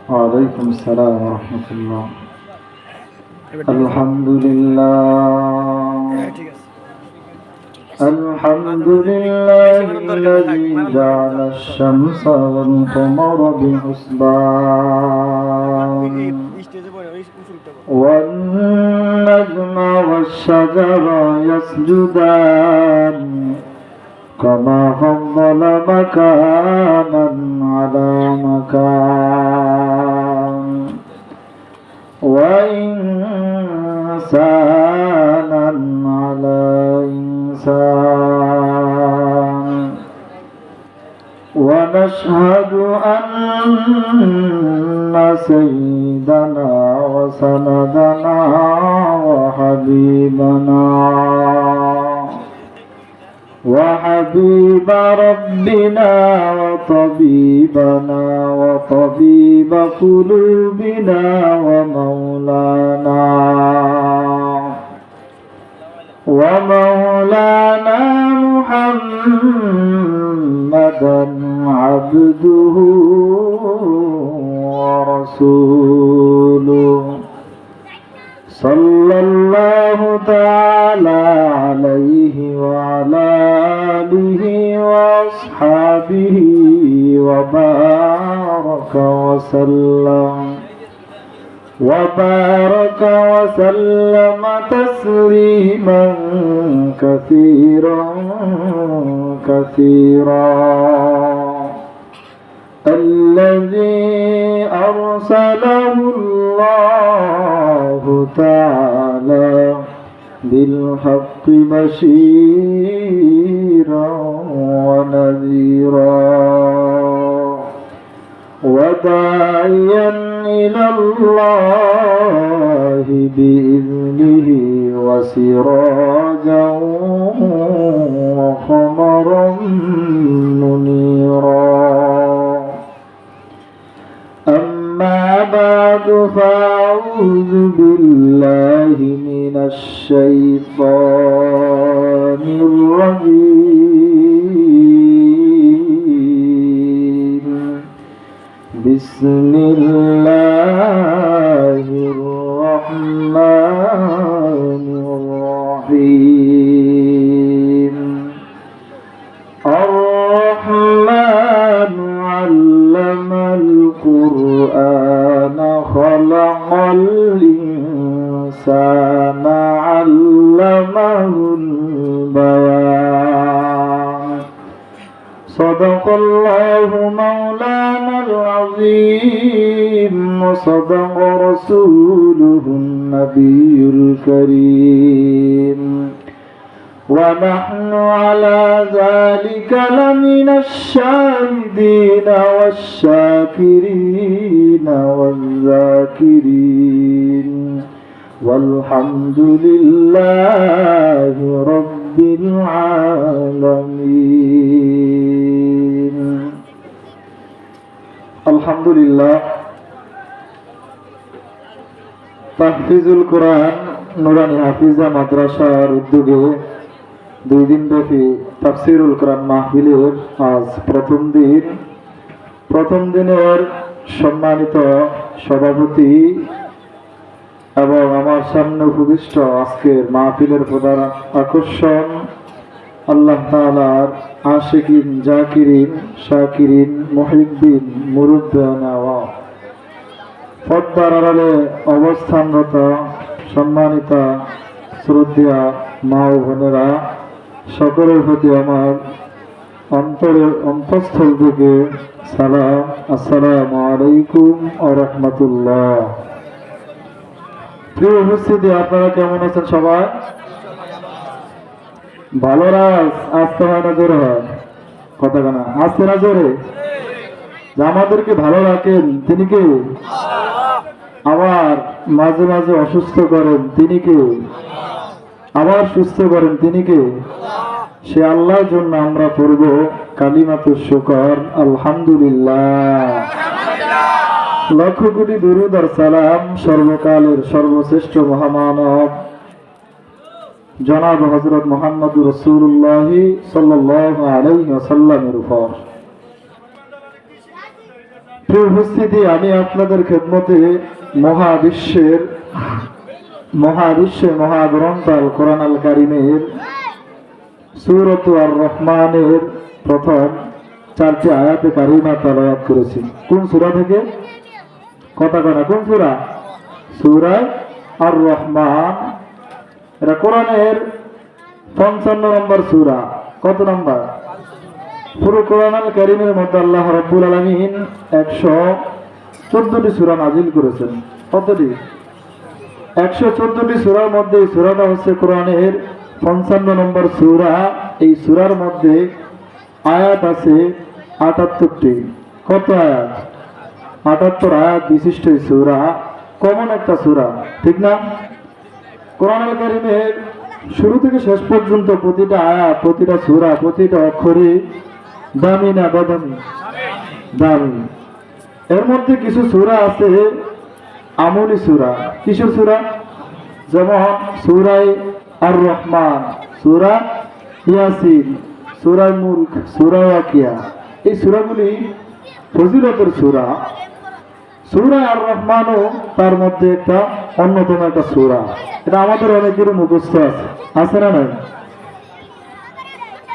وعليكم السلام ورحمة الله. الحمد لله. الحمد لله الذي جعل الشمس والقمر بحسبان والنجم والشجر يسجدان كما فضل مكانا على مكان وإنسانا على إنسان ونشهد أن سيدنا وسندنا وحبيب ربنا وطبيبنا وطبيب قلوبنا ومولانا محمدا عبده ورسوله صلى الله تعالى عليه وعلى آله وأصحابه وبارك وسلم تسليما كثيرا الذي أرسله الله تعالى بالحق بشيرا ونذيرا وداعيا إلى الله بإذنه وسراجا وقمرا منيرا. أما بعد فأعوذ بالله من الشيطان الرجيم. بسم الله الرحمن الرحيم. الرحمن علم القرآن خلق الإنسان علمه البيان. صدق الله مولانا العظيم وصدق رسوله النبي الكريم ونحن على ذلك لمن الشاهدين والشاكرين والذاكرين والحمد لله رب العالمين. الحمد لله. তাহফিজুল কোরআন নুরানি হাফিজা মাদ্রাসার উদ্যোগে 2 দিনব্যাপী তাফসীরুল কোরআন মাহফিলের আজ প্রথম দিনের সম্মানিত সভাপতি এবং আমার সামনে উপবিষ্ট আজকের মাহফিলের প্রধান আকর্ষণ আল্লাহ তাআলার আশিকিন, জাকিরিন, শাকিরিন, মুহিব্বিন, মুরুব্বিয়ান ওয়া পর্দার আড়ালে অবস্থানরত সম্মানিত শ্রদ্ধেয় মা ও বোনেরা, সকলের প্রতি আমার অন্তঃস্থল থেকে সালাম। আসসালামু আলাইকুম ওয়া রাহমাতুল্লাহ। প্রিয় উপস্থিতি, আপনারা কেমন আছেন? সবাই ভালো? আসতে হয় না জোরে হয়? কথা কেনা আসতে না জোরে? আমাদেরকে ভালো রাখেন তিনি কে? আবার মাঝে মাঝে অসুস্থ করেন তিনি কে? আবার সুস্থ করেন তিনি কে? সে আল্লাহর জন্য আমরা পড়ব কালিমাতুশ শুকর, আলহামদুলিল্লাহ। লক্ষ কোটি দুরূদ আর সালাম সর্বকালের সর্বশ্রেষ্ঠ মহামানব জনাব হযরত মুহাম্মদুর রাসূলুল্লাহ সাল্লাল্লাহু আলাইহি ওয়াসাল্লামের উপর। প্রিয় উপস্থিতি, আমি আপনাদের খেদমতে মহাবিশ্বে মহাগ্রন্থ আল কোরআন আল কারিমের সূরাত আর রহমানের প্রথম 4টি আয়াতে কারিমা তেলাওয়াত করেছি। কোন সূরা থেকে? কথা কয় না, কোন সূরা? সূরা আর রহমান। এটা কোরআনের 55 নম্বর সূরা। কত নম্বর? পুরো কোরআন আল কারিমের মধ্যে আল্লাহ রাব্বুল আলামিন 114টি সূরা নাজিল করেছেন। কতটি? 114টি সূরার মধ্যে এই সূরাটা হচ্ছে কোরআনের 55 নম্বর সূরা। এই সূরার মধ্যে আয়াত আছে 78টি। কত আয়াত? 78 আয়াত বিশিষ্ট এই সূরা। কমন একটা সূরা, ঠিক না? কোরআন আল কারিমের শুরু থেকে শেষ পর্যন্ত প্রতিটা আয়াত, প্রতিটা সূরা, প্রতিটা অক্ষরে দামি না বেদামি? দামি। এর মধ্যে কিছু সূরা আছে আমলি সূরা। কিসের সূরা? যেমন সূরা আর রহমান, সূরা ইয়াসিন, সূরা মুলক, সূরা ওয়াকিয়া। এই সূরাগুলি ফজিলতের সূরা। সূরা আর রহমানও তার মধ্যে একটা অন্যতম একটা সূরা। এটা আমাদের অনেকেরই মুখস্থ আছে, আছে না নাই?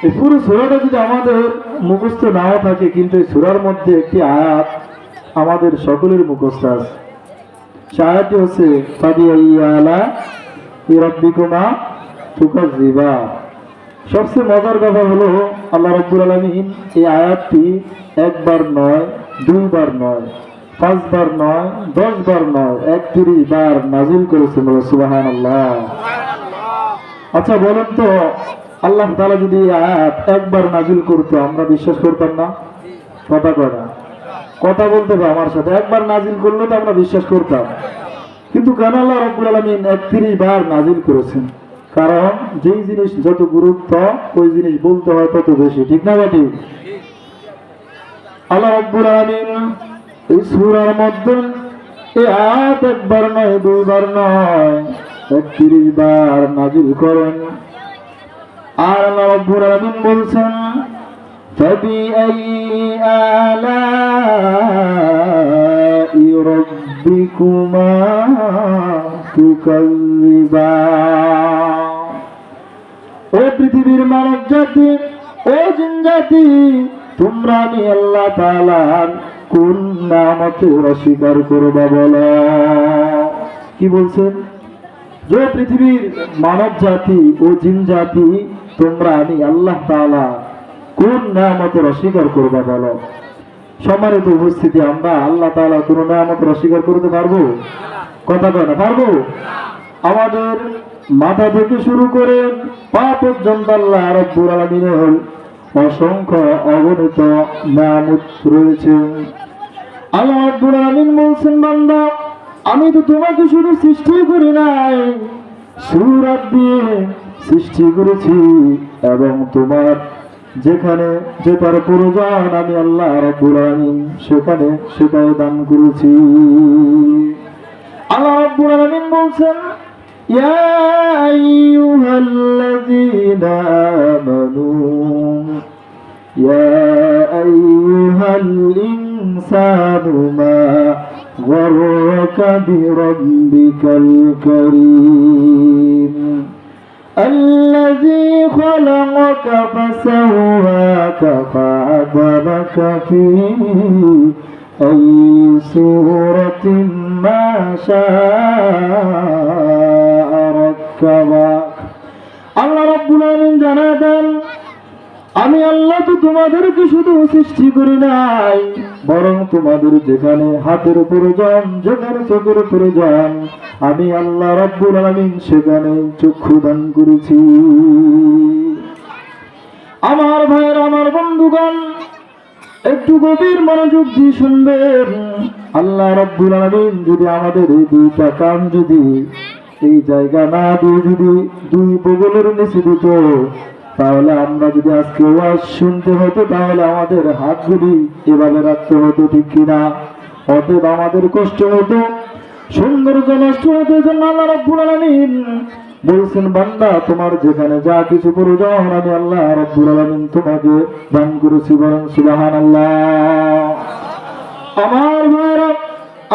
এই পুরো সূরাটা যদি আমাদের মুখস্থ নাও থাকে, কিন্তু এই সূরার মধ্যে একটি আয়াত আমাদের সকলের মুখস্থ আছে। সে আয়াতটি হচ্ছে ফাবিআইয়ি আলা'i রাব্বিকুমা তুকাজ্জিবান। সবচেয়ে মজার ব্যাপার হলো আল্লাহ রাব্বুল আলামিন এই আয়াতটি একবার নয়, দুইবার নয়, 5 বার নয়, 10 বার নয়, 31 বার নাজিল করেছেন। সুবহানাল্লাহ। আচ্ছা বলেন তো, আল্লাহ তাআলা যদি এই আয়াত একবার নাজিল করতো, আমরা বিশ্বাস করতাম না? কথা কয় না? কথা বলতে হবে আমার সাথে। একবার নাজিল করলে তো আমরা বিশ্বাস করতাম, কিন্তু কেন আল্লাহ রাব্বুল আলামিন 31 বার নাজিল করেছেন? কারণ যেই জিনিস যত গুরুত্ব, ওই জিনিস বলতে হয় তত বেশি, ঠিক না বেটি? আল্লাহ রাব্বুল আলামিন এই সূরার মধ্যে এই আয়াত একবার নয়, দুইবার নয়, 31 বার নাজিল করেন। আর আল্লাহ রাব্বুল আলামিন বলছেন ফাবিআইয়ি আলা'i রাব্বিকুমা তুকাজ্জিবান। ও পৃথিবীর মানব জাতি, ও জিন জাতি, তোমরা আমি আল্লাহ তাআলার কোন নিয়ামতের অস্বীকার করবা বলো? কি বলছেন? যে পৃথিবীর মানব জাতি ও জিন জাতি, তোমরা আমি আল্লাহ তাআলা কোন নিয়ামতের অস্বীকার করবা বলো? সম্মানিত উপস্থিতি, আমরা আল্লাহ তাআলা কোন নিয়ামতের অস্বীকার করতে পারবো? কথা কয় না, পারবো? আমাদের মাথা থেকে শুরু করে পা পর্যন্ত আল্লাহ রাব্বুল আলামিনের অসংখ্য অগণিত নিয়ামত রয়েছে। আল্লাহ রাব্বুল আলামিন বলছেন, বান্দা আমি তো তোমাকে শুধু সৃষ্টি করি নাই, সূরাত দিয়ে সৃষ্টি করেছি, এবং তোমার যেখানে যেটার প্রয়োজন আমি আল্লাহ রাব্বুল আলামিন সেখানে সেটাই দান করেছি। আল্লাহ রাব্বুল আলামিন বলছেন, ইয়া আইয়ুহাল্লাযীনা আমানু ইয়া আইয়ুহাল ইনসানু মা গররাকা বিরাব্বিকাল কারীম الذي خلقك فسواك فعدلك في أي سورة ما شاء ركبك। আল্লাহ রাব্বুল আলামিন জানাতেন, আমি আল্লাহ তো তোমাদেরকে শুধু সৃষ্টি করি নাই, বরং তোমাদের যেখানে হাতের প্রয়োজন, যেখানে চোখের প্রয়োজন, আমি আল্লাহ রাব্বুল আলামিন সেখানে চক্ষু দান করেছি। আমার ভাইয়ের, আমার বন্ধুগণ, একটু গভীর মনোযোগ দিয়ে শুনবেন। আল্লাহ রাব্বুল আলামিন যদি আমাদের এই দুইটা কান যদি এই জায়গা না দিয়ে যদি দুই বগলের নিচে দিত, তাহলে আমরা যদি আজকে ওয়াজ শুনতে হতো, তাহলে আমাদের হাতগুলি এভাবে রাখতে হতো, ঠিক কিনা? অতএব আমাদের কষ্ট হতো, সৌন্দর্য নষ্ট হতো। জন্য আল্লাহ রাব্বুল আলামিন বলছেন, বান্দা তোমার যেখানে যা কিছু প্রয়োজন আমি আল্লাহ রাব্বুল আলামিন তোমাকে দান করেছি। বলেন সুবহানাল্লাহ। আমার ভাইরা,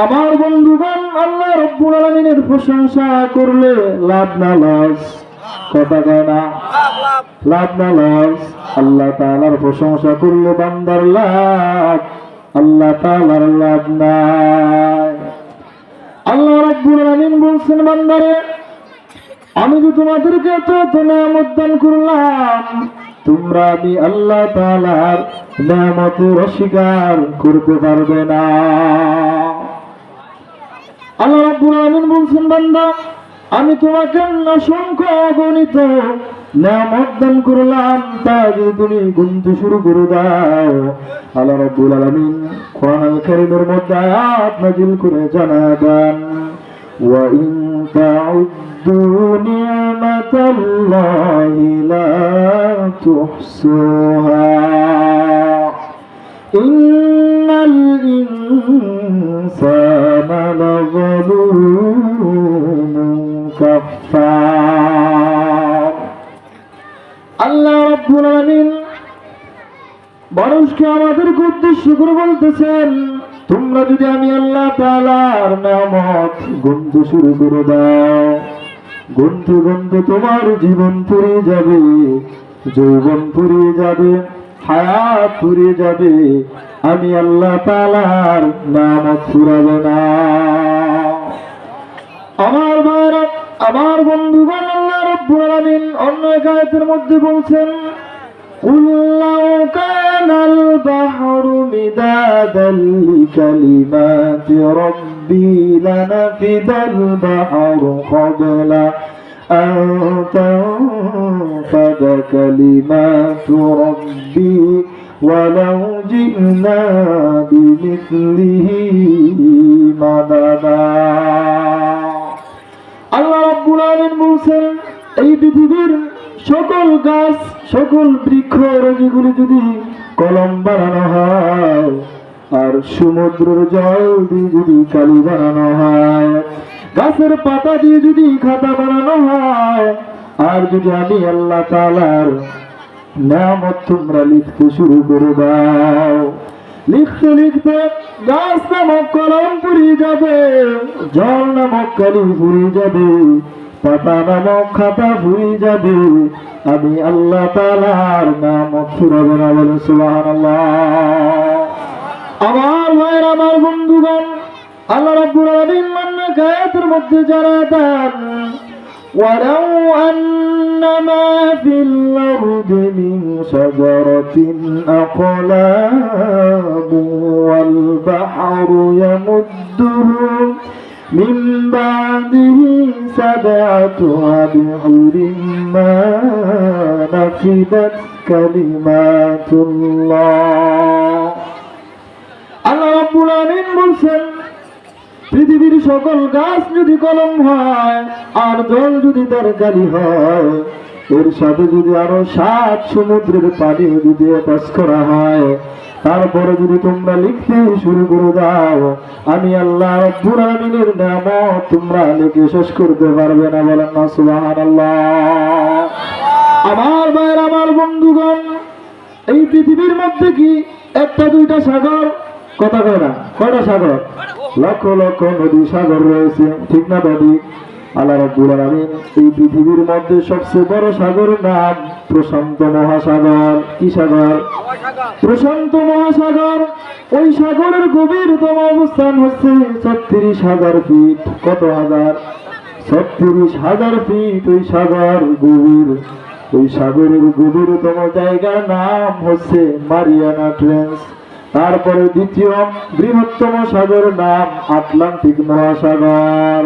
আমার বন্ধুগণ, আল্লাহ রাব্বুল আলামিনের প্রশংসা করলে লাভ না লস? কথা কয় না? লাভ না লস? আল্লাহ তাআলার প্রশংসা করলে বান্দার লাভ, আল্লাহ তাআলার লাভ নাই। আল্লাহ রাব্বুল আলামিন বলছেন, বান্দারে আমি তো তোমাদেরকে এত নেয়ামত দান করলাম, তোমরা আমি আল্লাহ তাআলার নেয়ামতের অস্বীকার করতে পারবে না। আল্লাহ রাব্বুল আলামিন বলছেন, বান্দা আমি তোমাকে অসংখ্য অগণিত নেয়ামত দান করলাম, তা যদি তুমি গুনতে শুরু করে দাও, আল্লাহ রাব্বুল আলামিন কোরআনুল কারীমের মধ্যে আয়াত নাযিল করে জানায় দেন, ওয়া ইন তাউদ্দু নি'মাতাল্লাহি লা তুহসুহা ইন্নাল ইনসানা লাযালুমুন কাফফার। আল্লাহ রাব্বুল আলামিন মানুষকে আমাদেরকে উদ্দেশ্য করে বলতেছেন, তোমরা যদি আমি আল্লাহ তাআলার নেয়ামত গুনতে শুরু করে দাও, গুনতে গুনতে তোমার জীবন ফুরিয়ে যাবে, যৌবন ফুরিয়ে যাবে, হায়াত ফুরিয়ে যাবে, আমি আল্লাহ তাআলার নেয়ামত ফুরাবে না। আমার ভাইরা, আমার বন্ধুগণ, আল্লাহ রাব্বুল আলামিন অন্য এক আয়াতের মধ্যে বলছেন, قُلْ لَوْ كَانَ الْبَحْرُ مِدَادًا لِكَلِمَاتِ رَبِّي لَنَفِدَ الْبَحْرُ قَبْلَ أَن تَنفَدَ كَلِمَاتُ رَبِّي وَلَوْ جِئْنَا بِمِثْلِهِ مَدَدًا। আল্লাহ রাব্বুল আলামিন বলছেন, এই পৃথিবীর সকল গাছ, সকল বৃক্ষ যেগুলি যদি কলম বানানো হয়, আর সমুদ্রের জল দিয়ে যদি কালি বানানো হয়, গাছের পাতা দিয়ে যদি খাতা বানানো হয়, আর যদি আমি আল্লাহ তাআলার নেয়ামত তোমরা লিখতে শুরু করে দাও, লিখতে লিখতে গাছ নামক কলম ফুরিয়ে যাবে, জল নামক কালি ফুরিয়ে যাবে, পাতা নামক খাতা ফুরিয়ে যাবে, আমি আল্লাহ তাআলার নেয়ামত ফুরাবে না। বলেন সুবহানাল্লাহ। আমার ভাইয়ের, আমার বন্ধুগণ, আল্লাহ রাব্বুল আলামিন অনেক আয়াতের মধ্যে জানায় দেন, ওয়ালাউ আন্নামা ফিল আরদি মিন শাজারাতিন আকলাবু ওয়াল বাহরু ইয়ামুদ্দুহু মিন বাদিহি সাবআতু আবহুরিন মা নাফিদাত কালিমাতুল্লাহ। আল্লাহ রাব্বুল আলামিন বলছেন, পৃথিবীর সকল গাছ যদি কলম হয়, আর জল যদি তার কালি হয়, এর সাথে যদি আরো 7 সমুদ্রের পানি যদি পাস করা হয়, তারপরে যদি তোমরা লিখতে শুরু করে দাও, আমি আল্লাহ রাব্বুল আলামিনের নেয়ামত তোমরা লিখে শেষ করতে পারবে না। বলেন না সুবহানাল্লাহ। আমার ভাইয়ের, আমার বন্ধুগণ, এই পৃথিবীর মধ্যে কি একটা দুইটা সাগর? কথা কয় না? কয়টা সাগর? লক্ষ লক্ষ নদী সাগর রয়েছে, ঠিক না দাদি? আল্লাহ রাব্বুল আলামিন এই পৃথিবীর মধ্যে সবচেয়ে বড় সাগরের নাম প্রশান্ত মহাসাগর। কি সাগর? প্রশান্ত মহাসাগর। ওই সাগরের গভীরতম অবস্থান হচ্ছে 36,000 ফিট। কত হাজার? 36,000 ফিট ওই সাগর গভীর। ওই সাগরের গভীরতম জায়গার নাম হচ্ছে মারিয়ানা ট্রেঞ্চ। তারপরে দ্বিতীয় বৃহত্তম সাগরের নাম আটলান্টিক মহাসাগর।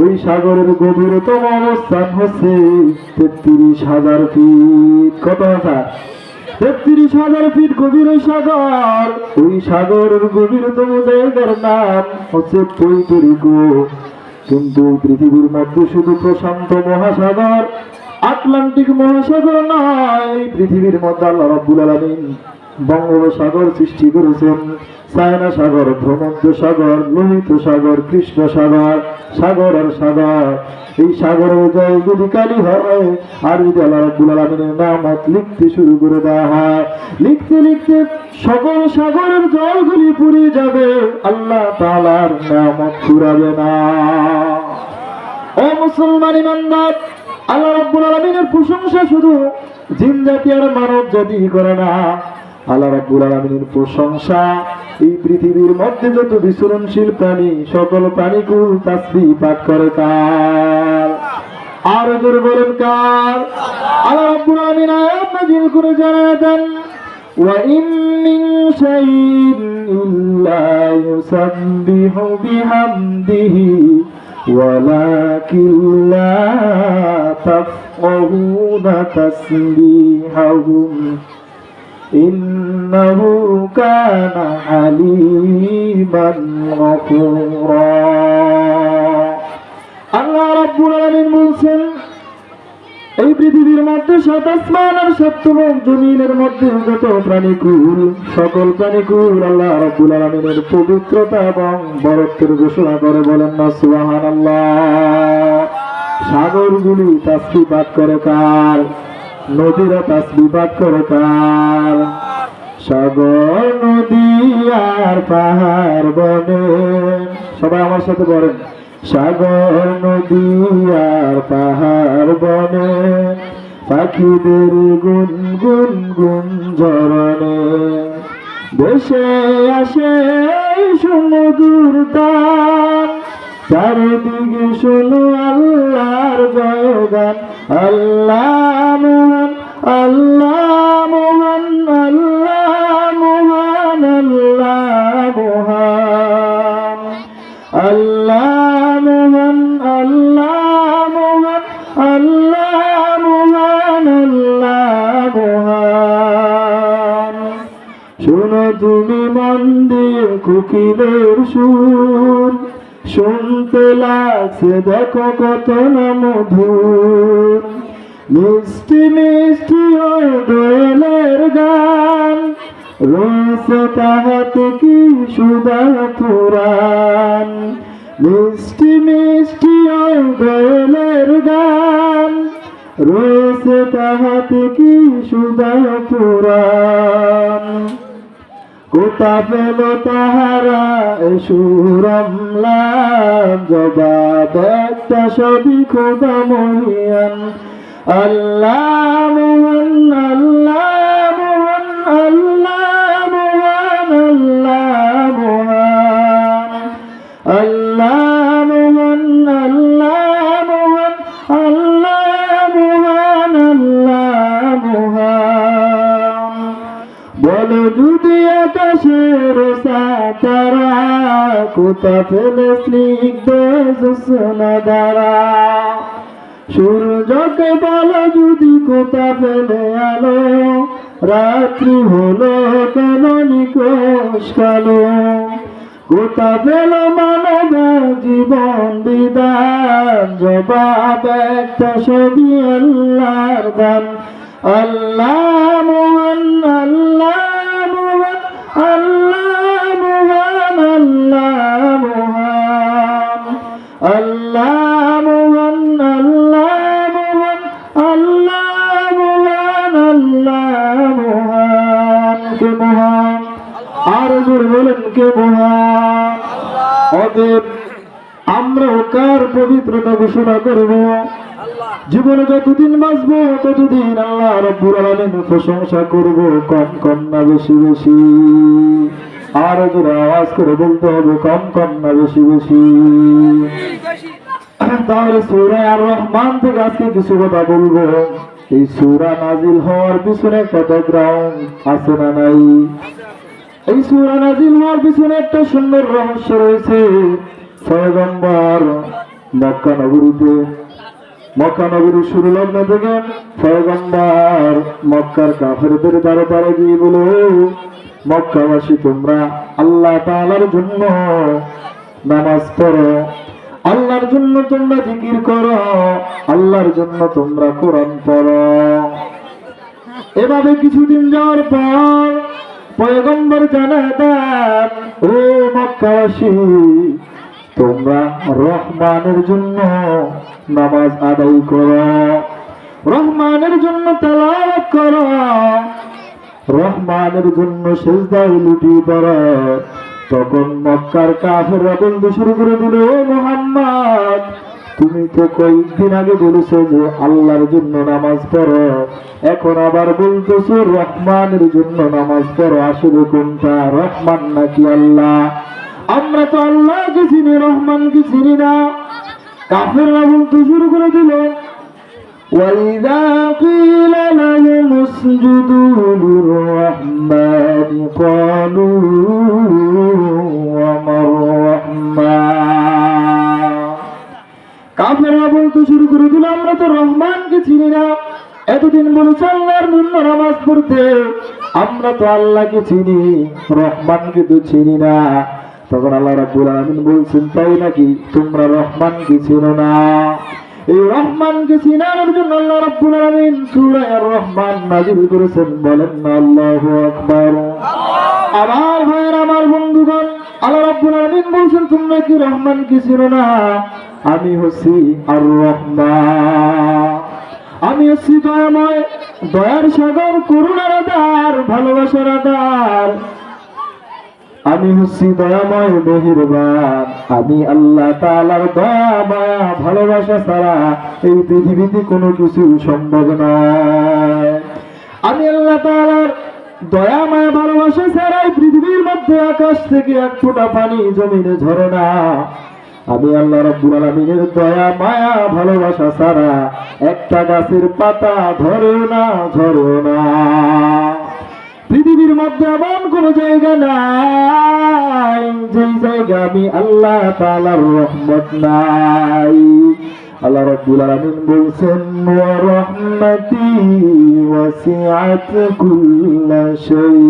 ওই সাগরের গভীরতম অবস্থান হচ্ছে 33,000 ফিট। কত হাজার? 33,000 ফিট গভীর ওই সাগর। ওই সাগরের গভীরতম জায়গার নাম হচ্ছে পুয়ের্তো রিকো। কিন্তু পৃথিবীর মধ্যে শুধু প্রশান্ত মহাসাগর, আটলান্টিক মহাসাগর নয়, পৃথিবীর মধ্যে আল্লাহ রাব্বুল আলামিন বঙ্গোপসাগর সৃষ্টি করেছেন, চায়না সাগর, ভূমধ্য সাগর, লোহিত সাগর, কৃষ্ণ সাগর, সাগর আর সাগর। এই সাগরের জল যদি কালি হয় আর যদি আল্লাহ রাব্বুল আলামিনের নামত লিখতে শুরু করে দেওয়া হয়, লিখতে লিখতে সকল সাগরের জলগুলি পুড়ে যাবে, আল্লাহ তাআলার নামত ফুরাবে না। ও মুসলমান ইমানদার, আল্লাহ রাব্বুল আলামিনের প্রশংসা শুধু জিন জাতি আর মানব জাতি করে না, আল্লাহ রাব্বুল আলামিনের প্রশংসা এই পৃথিবীর মধ্যে যত বিচরণশীল প্রাণী সকল প্রাণীকুল তাসবিহ পাঠ করে কার? আর জোরে বলেন কার? আল্লাহ রাব্বুল আলামিন আয়াত নাযিল করে জানায় দেন, ওয়া ইন মিন শাইইন ইল্লা ইউসাব্বিহু বিহামদিহি ওয়ালাকিন লা তাফকাহুনা তাসবিহাহুম ইন্নাহু কানা হালিমান গফুরা। আল্লাহ রাব্বুল আলামিন বলছেন, এই পৃথিবীর মধ্যে সাত আসমান আর সাত জমিনের মধ্যে যত প্রাণীকুল সকল প্রাণীকুল আল্লাহ রাব্বুল আলামিনের পবিত্রতা এবং বরত্বের ঘোষণা করে, বলেন না সুবহানাল্লাহ। সাগরগুলি তাসবিহ পাঠ করে কার? নদীরা তাসবিহ পাঠ করে কার? সাগর নদী আর পাহাড় বনে, সবাই আমার সাথে বলেন, সাগর নদী আর পাহাড় বনে পাখিদের গুন গুন গুন ঝরনে দেশে আসে সমুদ্র তান, চারিদিকে শোনো আল্লাহর জয়গান। আল্লাহ মহান, আল্লাহ মহান, আল্লাহ মহান, আল্লাহ মহান, আল্লাহ মহান, আল্লাহ মহান, আল্লাহ মহান, আল্লাহ মহান। শোনো তুমি মন দিয়ে কোকিলের সুর, শুনতে লাগছে দেখো কত না মধুর, মিষ্টি মিষ্টি ওই দোয়েলের গান, রয়েছে তাহাতে কি সুধা পুরাণ। মিষ্টি মিষ্টি ওই দোয়েলের গান, রয়েছে তাহাতে কি সুধা পুরাণ। কোথা পেল তাহারা সুরমলাম, জবাব একটা সবই খোদা মহিয়ান। আল্লাহ মোহন, আল্লাহ মোহন, আল্লাহ মোহন, আল্লাহ মোহন, আল্লাহ মোহন, আল্লাহ মোহন, আল্লাহ মোহন, আল্লাহ মোহন। বলো যদি আকাশের তারা কোথা ফেলে স্নিগ্ধ জ্যোৎস্না দ্বারা, সূর্যকে বলো যদি কোথা ফেলে আলো, রাত্রি হলো কেন নিকষ কালো। কোথা পেল মানব জীবন বিধান, জবাব একটা সবই আল্লাহর দান। আল্লাহ মোহন, আল্লাহ মোহন, আল্লাহ মোহন, আল্লাহ মোহন, আল্লাহ মোহন, আল্লাহ মোহন, আল্লাহ মোহন, আল্লাহ মোহন। কে মহান? আর জোরে বলেন কে মহান? অতএব আমরাও কার পবিত্রতা ঘোষণা করব? জীবনে যতদিন বাঁচবো ততদিন আল্লাহ রাব্বুল আলামিনের প্রশংসা করব, কম কম না বেশি বেশি। আর জোরে আওয়াজ করে বলতে হবে, কম কম না বেশি বেশি। তাহলে সূরা আর রহমান থেকে আজকে কিছু কথা বলবো। এই সূরা নাজিল হওয়ার পিছনে একটা ব্যাকগ্রাউন্ড আছে না নাই? এই সূরা নাজিল হওয়ার পিছনে একটা সুন্দর রহস্য রয়েছে। পয়গম্বর মক্কা নগরীর শুরু লগ্ন থেকে পয়গম্বর মক্কার কাফেরদের দ্বারে দ্বারে গিয়ে বলো, মক্কাবাসী তোমরা আল্লাহ তাআলার জন্য নামাজ পড়ো, আল্লাহর জন্য তোমরা জিকির করো, আল্লাহর জন্য তোমরা কোরআন পড়ো। এভাবে কিছুদিন যাওয়ার পর পয়গম্বর জানায় দেন, ও মক্কাবাসী তোমরা রহমানের জন্য নামাজ আদায় করো, রহমানের জন্য তেলাওয়াত করো, রহমানের জন্য সিজদায় লুটিয়ে পড়ো। তখন মক্কার কাফেররা বলতে শুরু করে দিল, ও মুহাম্মদ, তুমি তো কয়েকদিন আগে বলেছো যে আল্লাহর জন্য নামাজ পড়ো, এখন আবার বলতেছো রহমানের জন্য নামাজ পড়ো। আসলে কোনটা, রহমান নাকি আল্লাহ? আমরা তো আল্লাহকে চিনি, রহমানকে চিনি না। কাফেররা বলতে শুরু করে দিল, وَإِذَا قِيلَ لَهُمُ اسْجُدُوا لِلرَّحْمَنِ قَالُوا وَمَا الرَّحْمَنُ। কাফেররা বলতে শুরু করে দিল, আমরা তো রহমানকে চিনি না, এতদিন বলেছে আল্লাহর জন্য নামাজ পড়তে, আমরা তো আল্লাহকে চিনি, রহমানকে তো চিনি না। তখন আল্লাহ রাব্বুল আলামিন বলছেন, তাই নাকি, তোমরা রহমানকে চিনো না? এই রহমানকে চিনার জন্য আল্লাহ রাব্বুল আলামিন সূরা আর-রহমান নাযিল করেছেন। বলেন না আল্লাহু আকবার। আমার ভাইয়ের, আমার বন্ধুগণ, আল্লাহ রাব্বুল আলামিন বলছেন, তোমরা কি রহমানকে চিনো না? আমি হচ্ছি আর-রহমান, আমি হচ্ছি দয়াময়, দয়ার সাগর, করুণার আধার, ভালোবাসার আধার। আমি হচ্ছি দয়াময়, মেহেরবান। আমি আল্লাহ তাআলার দয়া মায়া ভালোবাসা ছাড়া এই পৃথিবীতে কোনো কিছু সম্ভব নয়। আমি আল্লাহ তাআলার দয়া মায়া ভালোবাসা ছাড়া এই পৃথিবীর মধ্যে আকাশ থেকে এক ফোঁটা পানি জমিনে ঝরে না। আমি আল্লাহ রাব্বুল আলামিনের দয়া মায়া ভালোবাসা ছাড়া একটা গাছের পাতা ধরেও না, ঝরেও না। পৃথিবীর মধ্যে এমন কোন জায়গা নাই যেই জায়গা আমি আল্লাহ তাআলার রহমত নাই। আল্লাহ রাব্বুল আলামিন বলছেন, ওয়া রাহমাতি ওয়াসিআত কুল্লা শাই।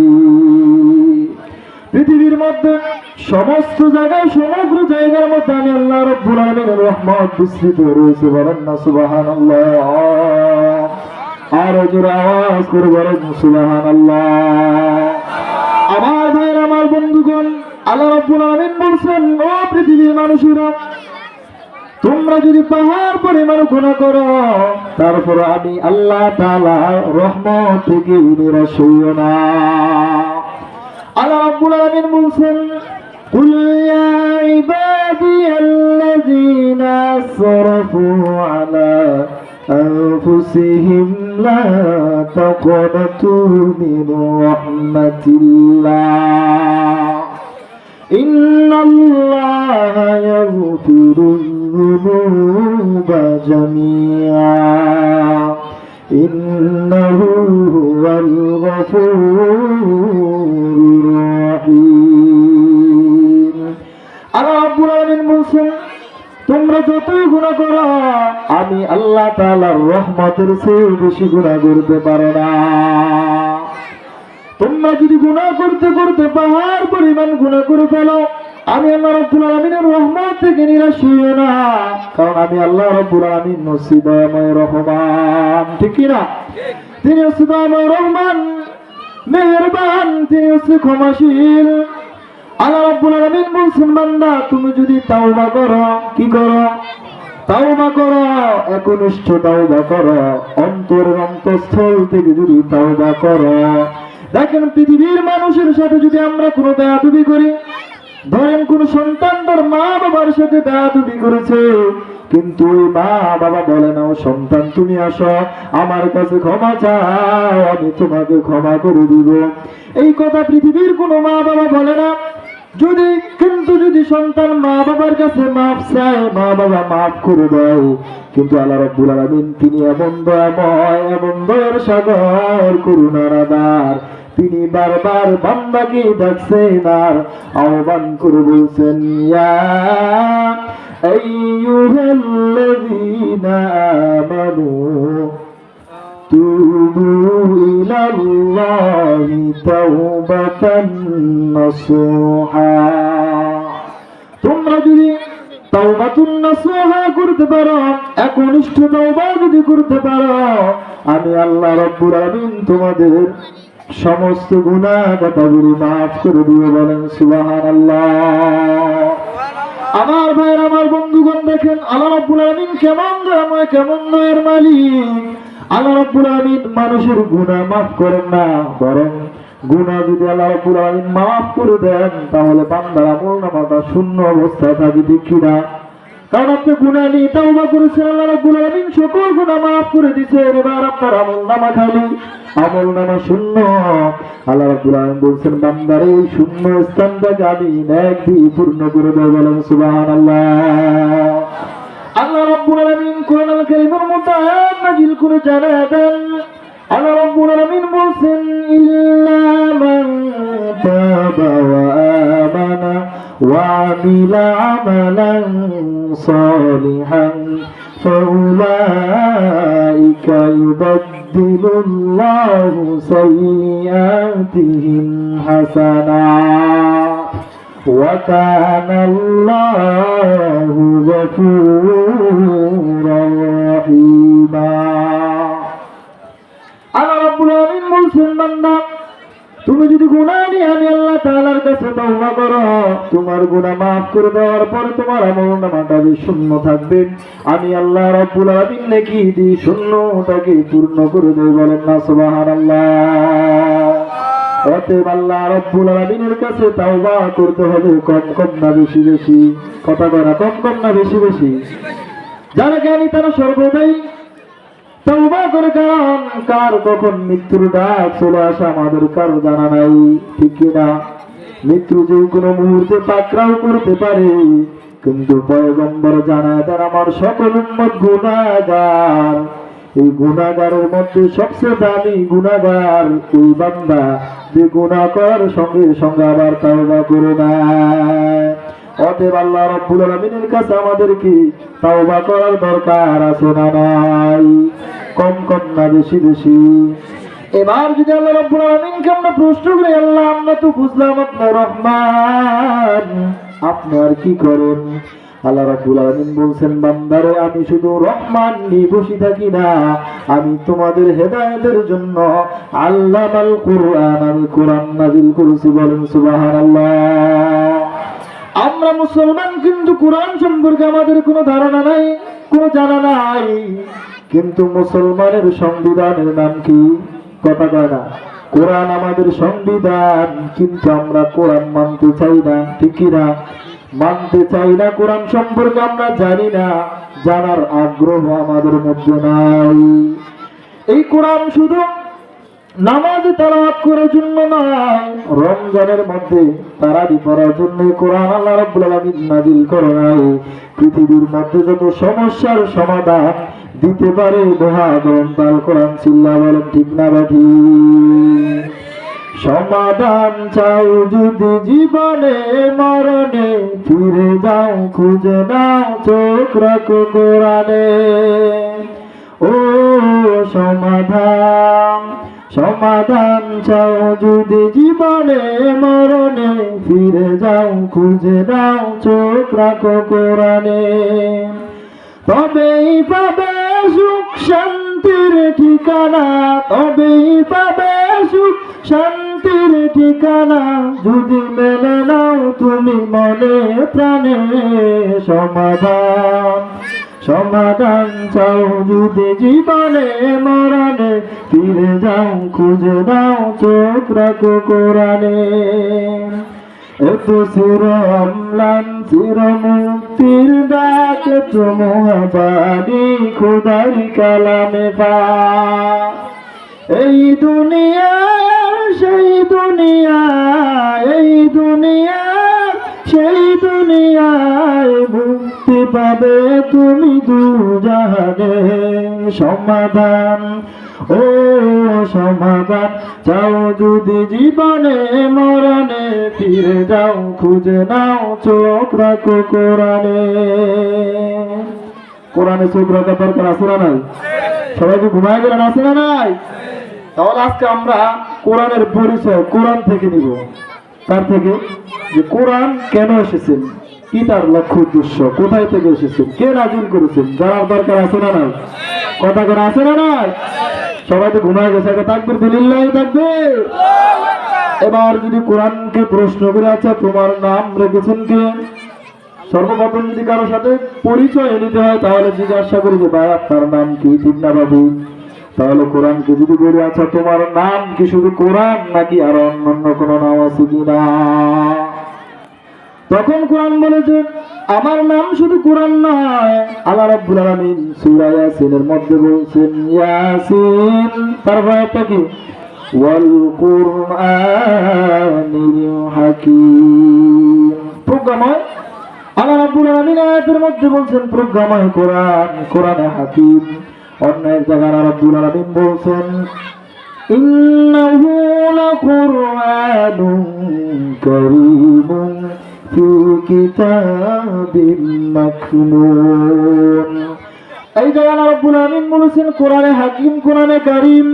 পৃথিবীর মধ্যে সমস্ত জায়গায়, সমগ্র জায়গার মধ্যে আমি আল্লাহ রাব্বুল আলামিনের রহমত বিস্তৃত রয়েছে। বলেন না সুবহানাল্লাহ। আর জোরে আওয়াজ করে বলেন সুবহানাল্লাহ। আমার ভাইয়ের, আমার বন্ধুগণ, আল্লাহ রাব্বুল আলামিন বলছেন, ও পৃথিবীর মানুষেরা, তোমরা যদি পাহাড় পরিমাণ গুনাহ করো, তারপর আমি আল্লাহ তাআলা রহমত থেকে নিরাশ হইও না। আল্লাহ রাব্বুল আলামিন বলছেন, কুল ইয়া ইবাদিয়াল্লাযীনা আসরাফু আলা أنفسهم لا تقنطوا من رحمة الله إن الله يغفر الذنوب جميعا إنه هو الغفور الرحيم। আল্লাহ রাব্বুল আলামিন বলেন, তোমরা যতই গুনাহ করো, আমি আল্লাহ তাআলার রহমতের চেয়ে বেশি গুনাহ করতে পারো না। তোমরা যদি গুনাহ করতে করতে পাহাড় পরিমাণ গুনাহ করে ফেলো, আমি আল্লাহ রাব্বুল আলামিনের রহমত থেকে নিরাশ হইও না, কারণ আমি আল্লাহ রাব্বুল আলামিন হচ্ছি দয়াময় রহমান। ঠিক কি না? তিনি হচ্ছে দয়াময় রহমান, মেহেরবান, তিনি হচ্ছে ক্ষমাশীল। আল্লাহ রাব্বুল আলামিন বলছেন, বান্দা তুমি যদি তাওবা করো, কি করো? তাওবা করো, একনিষ্ঠ তাওবা করো, অন্তরের অন্তঃস্থল থেকে যদি তাওবা করো। দেখেন, পৃথিবীর মানুষের সাথে যদি আমরা কোনো বেয়াদবি করি, ধরেন কোন সন্তান তার মা বাবার সাথে বেয়াদবি করেছে, কিন্তু ওই মা বাবা বলে না, ও সন্তান তুমি আসো আমার কাছে ক্ষমা চাও, আমি তোমাকে ক্ষমা করে দিব। এই কথা পৃথিবীর কোনো মা বাবা বলে না। কিন্তু যদি সন্তান মা বাবার কাছে মাফ চায়, মা বাবা মাফ করে দেয়। কিন্তু আল্লাহ রাব্বুল আলামিন তিনি এমন দয়াময়, এমন দয়ার সাগর, করুণার আধার, তিনি বারবার বান্দাকে ডাকছেন আর আহ্বান করে বলছেন, ইয়া আইয়ুহাল্লাযীনা আমানু তুবু ইলাল্লাহি তাওবাতান নাসুহা। তোমরা যদি তাওবাতুন নাসুহা করতে পারো, একনিষ্ঠ তাওবা যদি করতে পারো, আমি আল্লাহ রাব্বুল আলামিন তোমাদের সমস্ত গুনাহ কথাগুলি মাফ করে দিব। বলেন সুবহানাল্লাহ। আমার ভাইয়ের, আমার বন্ধুগণ, দেখেন আল্লাহ রাব্বুল আলামিন কেমন দয়াময়, কেমন দয়ার মালিক। আল্লাহ রাব্বুল আলামিন মানুষের গুনাহ মাফ করেন না, বরং গুনাহ যদি আল্লাহ রাব্বুল আলামিন মাফ করে দেন তাহলে বান্দার আমলনামাটা শূন্য অবস্থায় থাকে, ঠিক কি না? কারণ আপনি গুনাহ নিয়ে তাওবা করেছেন, আল্লাহ রাব্বুল আলামিন সকল গুনাহ মাফ করে দিয়েছেন, এবার আপনার আমলনামা খালি, আমলনামা শূন্য। আল্লাহ রাব্বুল আলামিন বলছেন, বান্দার এই শূন্য স্থানটাকে আমি নেক দিয়ে পূর্ণ করে দেব। বলেন সুবহানাল্লাহ। আল্লাহ রাব্বুল আলামিন কোরআনুল কারীমের মধ্যে আয়াত নাযিল করে জানায় দেন, আল্লাহ রাব্বুল আলামিন বলছেন, ইল্লা মান তাবা ওয়া আমানা ওয়া আমিলা আমালান সালিহান ফাউলাইকা ইউবাদদিলুল্লাহু সাইয়্যাতিহিম হাসানাত ওয়া কানা আল্লাহু গফুরুর রহিমা। আল্লাহ রাব্বুল আলামিন বলছেন, বান্দা তুমি যদি গুনাহ নিয়ে আমি আল্লাহ তাআলার কাছে তওবা করো, তোমার গুনাহ maaf করে দেওয়ার পরে তোমার আমলনামাটা যে শূন্য থাকবে, আমি আল্লাহ রাব্বুল আলামিন নেকি দিয়ে শূন্যটাকে পূর্ণ করে দেব। বলেন না সুবহানাল্লাহ। অতএব আল্লাহ রাব্বুল আলামিনের কাছে তওবা করতে হবে, কম কম না বেশি বেশি। কথা কয় না, কম কম না বেশি বেশি। যারা জ্ঞানী তারা সর্বদাই তওবা করে, কারণ কার কখন মৃত্যুর ডাক চলে আসে আমাদের কারো জানা নাই, ঠিক কিনা? মৃত্যু যে কোনো মুহূর্তে পাকড়াও করতে পারে, কিন্তু পয়গম্বর জানায় দেন আমার সকল উম্মত গুনাহগার। এই গুনাহগারের মধ্যে সবচেয়ে দামি গুনাহগার ওই বান্দা যে গুনাহ করার সঙ্গে সঙ্গে আবার তওবা করে নেয়। অতএব আল্লাহ রাব্বুল আলামিনের কাছে আমাদেরকে তওবা করার দরকার আছে না নাই? কম কম না বেশি বেশি। এবার যদি আল্লাহ রাব্বুল আলামিনকে আমরা প্রশ্ন করি, আল্লাহ আমরা তো বুঝলাম আপনি রহমান, আপনি আর কি করেন? আল্লাহ রাব্বুল আলামিন বলছেন, বান্দারে আমি শুধু রহমান নিয়ে বসে থাকি না, আমি তোমাদের হেদায়েতের জন্য আল্লামাল কুরআন, আমি কোরআন নাযিল করেছি। বলেন সুবহানাল্লাহ। আমরা মুসলমান, কিন্তু কোরআন সম্পর্কে আমাদের কোনো ধারণা নাই, কোনো জানা নাই। কিন্তু মুসলমানের সংবিধানের নাম কি? কথা কয় না। কোরআন আমাদের সংবিধান, কিন্তু আমরা কোরআন মানতে চাই না, ঠিক না? মানতে চাই না, কোরআন সম্পর্কে আমরা জানি না, জানার আগ্রহ আমাদের মধ্যে নাই। এই কোরআন শুধু নামাজ তেলাওয়াত করার জন্য নয়, রমজানের মধ্যে তারাবি পড়ার জন্য কোরআন আল্লাহ রাব্বুল আলামিন নাযিল করে নাই। পৃথিবীর মধ্যে যত সমস্যার সমাধান দিতে পারে মহাগ্রন্থ আল কোরআন। চিল্লা বলেন ঠিক না বাকি? সমাধান চাও যদি জীবনে মরণে, ফিরে যাও খুঁজে নাও চোখ রাখো কোরআনে। ও সমাধান, সমাধান চাও যদি জীবনে মরণে, ফিরে যাও খুঁজে নাও চোখ রাখো কোরআনে। তবেই পাবে সুখ শান্তির ঠিকানা, তবেই পাবে সুখ শান্তির ঠিকানা, যদি মেনে নাও তুমি মনে প্রাণে। সমাধান, সমাধান চাও যদি জীবনে মরণে, ফিরে যাও খুঁজে নাও চোখ রাখো কোরআনে। এত চির অম্লান চির মুক্তির ডাক, তো মহাবাণী খোদার কালামে পা। এই দুনিয়া সেই দুনিয়া, এই দুনিয়া সেই দুনিয়ায় মুক্তি পাবে তুমি দুজাহানে। সমাধান, ও সমাধান চাও যদি জীবনে মরণে, ফিরে যাও খুঁজে নাও চোখ রাখো কোরআনে। কোরআনে চোখ রাখার দরকার আছে না নাই? সবাই কি ঘুমায় গেলেন? আছে না নাই? তাহলে আজকে আমরা কোরআনের পরিচয় কোরআন থেকে নিব। তার থেকে যে কোরআন কেন এসেছেন, কি তার লক্ষ্য উদ্দেশ্য, কোথায় থেকে এসেছেন, কে নাযিল করেছেন, জানার দরকার আছে না নাই? কথা করে আছে না নাই? সবাই তো ঘুমায় গেছে, একটা তাকবীর দিলিল্লাহি তাকবীর। এবার যদি কোরআনকে প্রশ্ন করে, আচ্ছা তোমার নাম রেখেছেন কে? সর্বপ্রথম যদি কারোর সাথে পরিচয় নিতে হয় তাহলে জিজ্ঞাসা করি যে ভাই আপনার নাম কি, ঠিক না বাবু? তাহলে কোরআনকে যদি বলি আচ্ছা তোমার নাম কি শুধু কোরআন নাকি আর অন্যান্য কোনো নাম আছে কিনা, তখন কোরআন বলে যে আমার নাম শুধু কোরআন নয়। আল্লাহ রাব্বুল আলামিন সূরা ইয়াসিনের মধ্যে বলছেন ইয়াসিন, তারপর একটা কি ওয়াল কুরআনিল হাকীম, প্রজ্ঞাময়। আল্লাহ রাব্বুল আলামিন আয়াতের মধ্যে বলছেন প্রজ্ঞাময় কোরআন, কোরআনে হাকীম। অন্য এক জায়গায় আল্লাহ রাব্বুল আলামিন বলছেন ইন্নাহু লাকুরআনুন কারীমুন ফি কিতাবিম মাকনুন। এই জায়গায় আল্লাহ রাব্বুল আলামিন বলেছেন কোরআনে হাকীম, কোরআনে কারীম।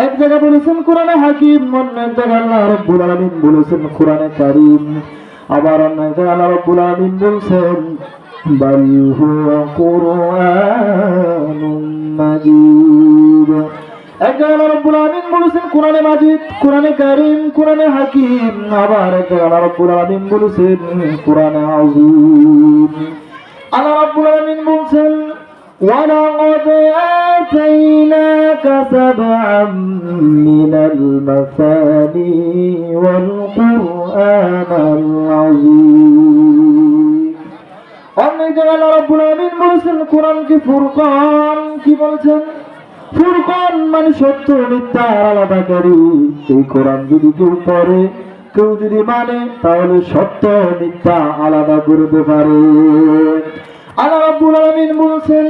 এক জায়গায় বলেছেন কোরআনে হাকীম, অন্য এক জায়গায় আল্লাহ রাব্বুল আলামিন বলেছেন কোরআনে কারীম। আবার অন্য এক জায়গায় আল্লাহ রাব্বুল আলামিন বলছেন বাল হুয়া কুরআনুম মাজিদ। এক জায়গায় আল্লাহ রাব্বুল আলামিন বলেছেন কোরআনে মাজিদ, কোরআনে কারীম, কোরআনে হাকীম। আবার এক জায়গায় আল্লাহ রাব্বুল আলামিন বলেছেন কোরআনে আযীম। আল্লাহ রাব্বুল আলামিন বলছেন وَلَقَدْ آتَيْنَاكَ سَبْعًا مِنَ الْمَثَانِي وَالْقُرْآنَ الْعَظِيمَ। অনেক জায়গায় আল্লাহ রাব্বুল আলামিন বলেছেন কোরআনকে ফুরকান। কি বলেছেন? ফুরকান মানে সত্য মিথ্যার আলাদাকারী। এই কোরআন যদি কেউ পড়ে, কেউ যদি মানে, তাহলে সত্য মিথ্যা আলাদা করতে পারে। আল্লাহ রাব্বুল আলামিন বলেছেন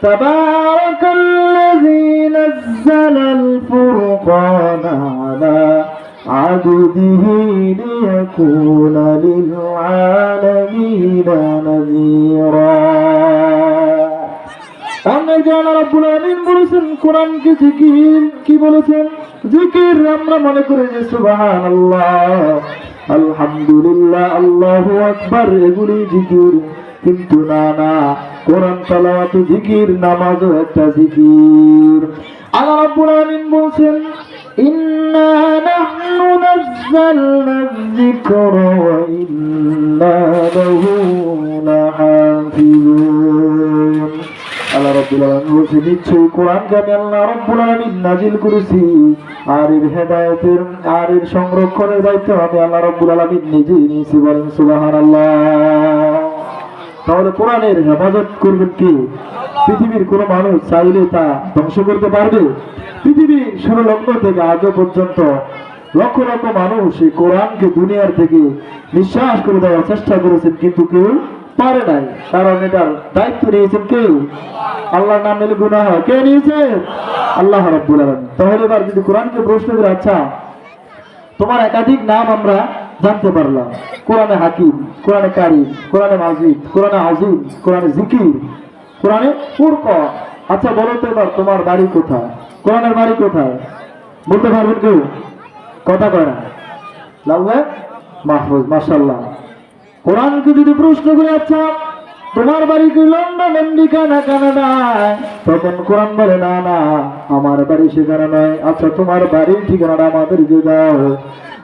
তাবারাকাল্লাযী নাযালাল ফুরকানা আলা আবদিহি লিয়াকুনা লিল আলামিনা নাযীরা। অনেক জায়গায় আল্লাহ রাব্বুল আলামিন বলেছেন কোরআনকে জিকির। কি বলেছেন? জিকির। আমরা মনে করি যে সুবহানাল্লাহ, আলহামদুলিল্লাহ, আল্লাহু আকবার এগুলি জিকির, কিন্তু না না, কোরআন তেলাওয়াত জিকির, নামাজও একটা জিকির। আল্লাহ রাব্বুল আলামিন বলেন ইন্না নাহনু নাযালনা যিকরা ওয়া ইন্না লাহু লাহাফিজুন। আল্লাহ রাব্বুল আলামিন বলেন নিশ্চয়ই কোরআনকে আমি আল্লাহ রাব্বুল আলামিন নাযিল করেছি, আর এর হেদায়েতের আর এর সংরক্ষণের দায়িত্ব আমি আল্লাহ রাব্বুল আলামিন নিজেই নিয়েছি। বলেন সুবহানাল্লাহ। তাহলে কোরআনের হেফাজত করবেন কি? পৃথিবীর কোন মানুষ চাইলে তা ধ্বংস করতে পারবে? পৃথিবীর শুরু লগ্ন থেকে আজও পর্যন্ত লক্ষ লক্ষ মানুষ এই কোরআনকে দুনিয়ার থেকে নিঃশ্বাস করে দেওয়ার চেষ্টা করেছেন, কিন্তু কেউ পারে নাই। কারণ এটার দায়িত্ব নিয়েছেন কেউ? আল্লাহর নাম নিলে গুনাহ হয়, কে নিয়েছে? আল্লাহ রাব্বুল আলামিন। তাহলে এবার যদি কোরআনকে প্রশ্ন করে আচ্ছা তোমার একাধিক নাম আমরা জানতে পারলাম, কোরআনে হাকিম, কোরআনে কারীম, কোরআনে মাজিদ, কোরআনে আযীম, কোরআনে জিকির, কোরআনে ফুরকান। আচ্ছা বলো তো এবার তোমার বাড়ি কোথায়? কোরআনের বাড়ি কোথায় বলতে পারবেন কেউ? কথা কয় না। লাউহে মাহফুজ। মাশাআল্লাহ। কোরআনকে যদি প্রশ্ন করে আচ্ছা তোমার বাড়ি কি লন্ডন, আমেরিকা না কানাডায়, তখন কোরআন বলে না না, আমার বাড়ি সেখানে নয়। আচ্ছা তোমার বাড়ির ঠিকানাটা আমাদেরকে দাও।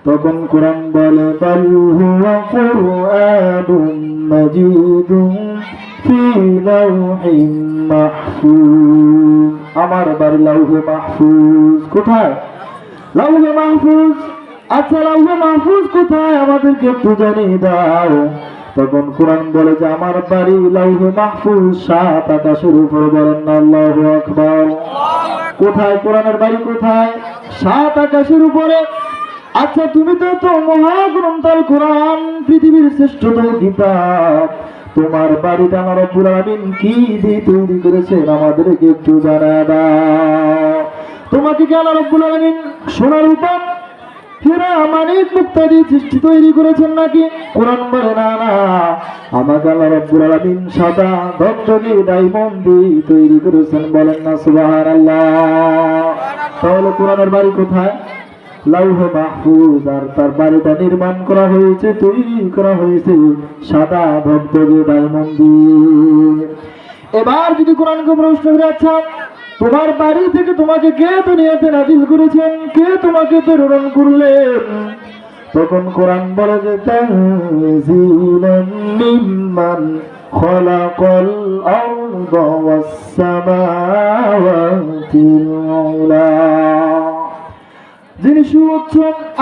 তখন কোরআন বলে বাল হুয়া কুরআনুম মাজিদুন ফি লাউহিম মাহফুজ। আমার বাড়ি লাউহে মাহফুজ। কোথায়? লাউহে মাহফুজ। আচ্ছা লাউহে মাহফুজ কোথায় আমাদেরকে একটু জানিয়ে দাও। তখন কোরআন বলে যে আমার বাড়ি লাউহে মাহফুজ, ৭ আকাশের উপরে। বলেন না আল্লাহু আকবার। কোথায় কোরআনের বাড়ি? কোথায়? ৭ আকাশের উপরে। আচ্ছা তুমি তো মহাগ্রন্থ আল কোরআন, পৃথিবীর শ্রেষ্ঠতম কিতাব, তোমার বাড়িটা আমার রব্বুল আলামিন কি দিয়ে তৈরি করেছেন আমাদেরকে একটু জানা দাও। তোমাকে কি আল্লাহ রব্বুল আলামিন সোনার উপর হীরা মানিক মুক্তা দিয়ে সৃষ্টি তৈরি করেছেন নাকি? কোরআন বলে না না, আমাকে আল্লাহ রাব্বুল আলামিন সাদা ধবধবে ডায়মন্ড দিয়ে তৈরি করেছেন। বলেন না সুবহানাল্লাহ। তাহলে কোরআনের বাড়ি কোথায়? লাউহে মাহফুজ। আর তার বাড়িটা নির্মাণ করা হয়েছে, তৈরি করা হয়েছে সাদা ধবধবে ডায়মন্ড দিয়ে। এবার যদি কোরআনকে প্রশ্ন করে আচ্ছা তোমার বাড়ি থেকে তোমাকে কে দুনিয়াতে নাযিল করেছেন, কে তোমাকে প্রেরণ করলেন, তখন কোরআন বলে যে তানজিলাম মিম্মান খালাকাল আরদা ওয়াস সামাওয়াতিল উলা, যিনি সুউচ্চ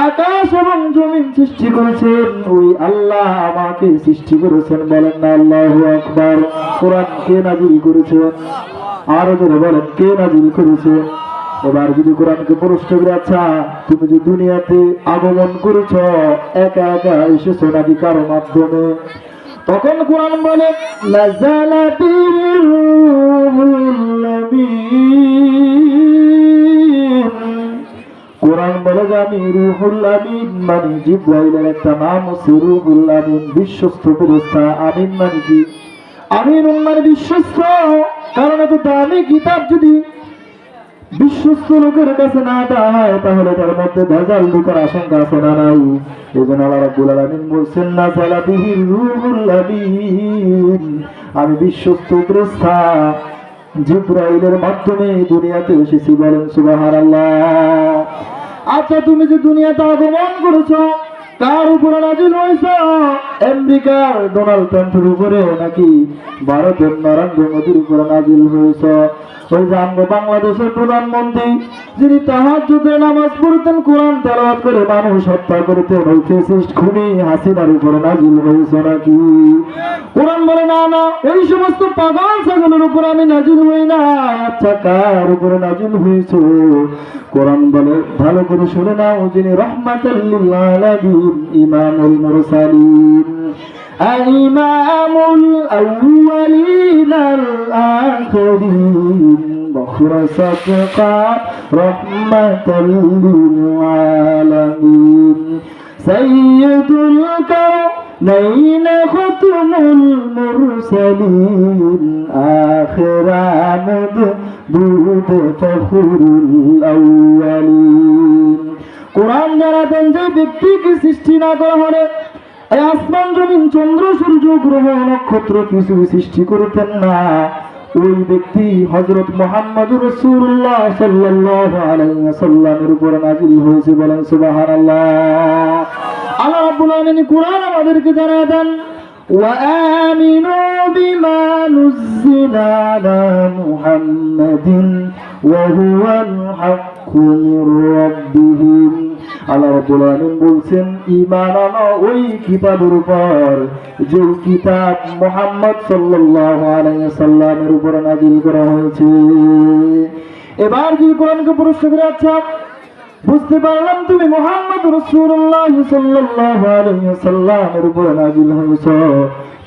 আকাশ এবং জমিন সৃষ্টি করেছেন ওই আল্লাহ আমাকে সৃষ্টি করেছেন। বলেন না আল্লাহু আকবার। কোরআন কে নাজিল করেছেন? আরো জোরে বলেন, কে নাজিল করেছেন? এবার যদি কোরআনকে প্রশ্ন করে, আচ্ছা তুমি যে দুনিয়াতে আগমন করেছ একা একা এসেছো নাকি কারো মাধ্যমে? তখন কোরআন বলে নাযালা বিহির রূহুল আমিন। কোরআন বলে যে আমি রুহুল আমিন, মানে জিবরাইলের একটা নাম হচ্ছে রুহুল আমিন, বিশ্বস্ত ফেরেশতা। আমিন মানে কি? আমিন মানে বিশ্বস্ত। কারণ এত দামি কিতাব যদি বিশ্বস্ত লোকের কাছে না দেওয়া হয় তাহলে তার মধ্যে ভেজাল ঢোকার আশঙ্কা আছে না নাই? এই জন্য আল্লাহ রাব্বুল আলামিন বলছেন নাযালা বিহির রূহুল আমিন, আমি বিশ্বস্ত ফেরেশতা জিবরাইলের মাধ্যমে দুনিয়াতে এসেছি। বলেন সুবহানাল্লাহ। আচ্ছা তুমি যে দুনিয়াতে আগমন করেছো কার উপরে নাজিল হয়েছে? আমেরিকার ডোনাল্ড ট্রাম্পের উপরে নাকি ভারতের নরেন্দ্র মোদীর উপরে নাজিল হয়েছে? ওই যে আমরা বাংলাদেশের প্রধানমন্ত্রী যিনি তাহাজ্জুদের নামাজ পড়তেন, কোরআন তেলাওয়াত করে মানুষ হত্যা করতেন, ওই ফ্যাসিস্ট খুনি হাসিনার উপরে নাজিল হয়েছে নাকি? কোরআন বলে না না, ওই সমস্ত পাগল ছাগলের উপরে আমি নাজিল হই না। আচ্ছা কার উপরে নাজিল হয়েছে? কোরআন বলে ভালো করে শুনে নাও, যিনি রাহমাতাল লিল আলামিন, ইমামুল মুরসালিন, ইমামুল আউয়ালিন আল আখিরিন, বখরাসাকা রাহমাতাল লিল আলামিন, সাইয়্যিদুল কাওনাইন খাতামুল মুরসালিন, আখিরামুদ বুদ ফখরুল আউয়ালিন। কোরআন জানাতেন যে ব্যক্তিকে সৃষ্টি না করা হলে এই আসমান জমিন চন্দ্র সূর্য গ্রহ নক্ষত্র কিছু সৃষ্টি করতেন না। ওই ব্যক্তি হযরত মুহাম্মদুর রাসূলুল্লাহ সাল্লাল্লাহু আলাইহি ওয়াসাল্লামের উপর নাযিল হয়েছে। বলেন সুবহানাল্লাহ। আল্লাহ রাব্বুল আলামিন কোরআন আমাদেরকে জানায় দেন ওয়া আমিনু বিমা নুযিলা আলা মুহাম্মাদিন ওয়া হুয়াল হাক্কু মির রাব্বিহিম। আল্লাহ রাব্বুল আলামিন বলছেন ঈমান আনো ওই কিতাবের উপর যে কিতাব মুহাম্মদ সাল্লাল্লাহু আলাইহি ওয়াসাল্লামের উপর নাযিল করা হয়েছে। এবার যদি কোরআনকে প্রশ্ন করে, আচ্ছা বুঝতে পারলাম তুমি মুহাম্মদ রাসূলুল্লাহ সাল্লাল্লাহু আলাইহি ওয়াসাল্লামের উপর নাযিল হয়েছো,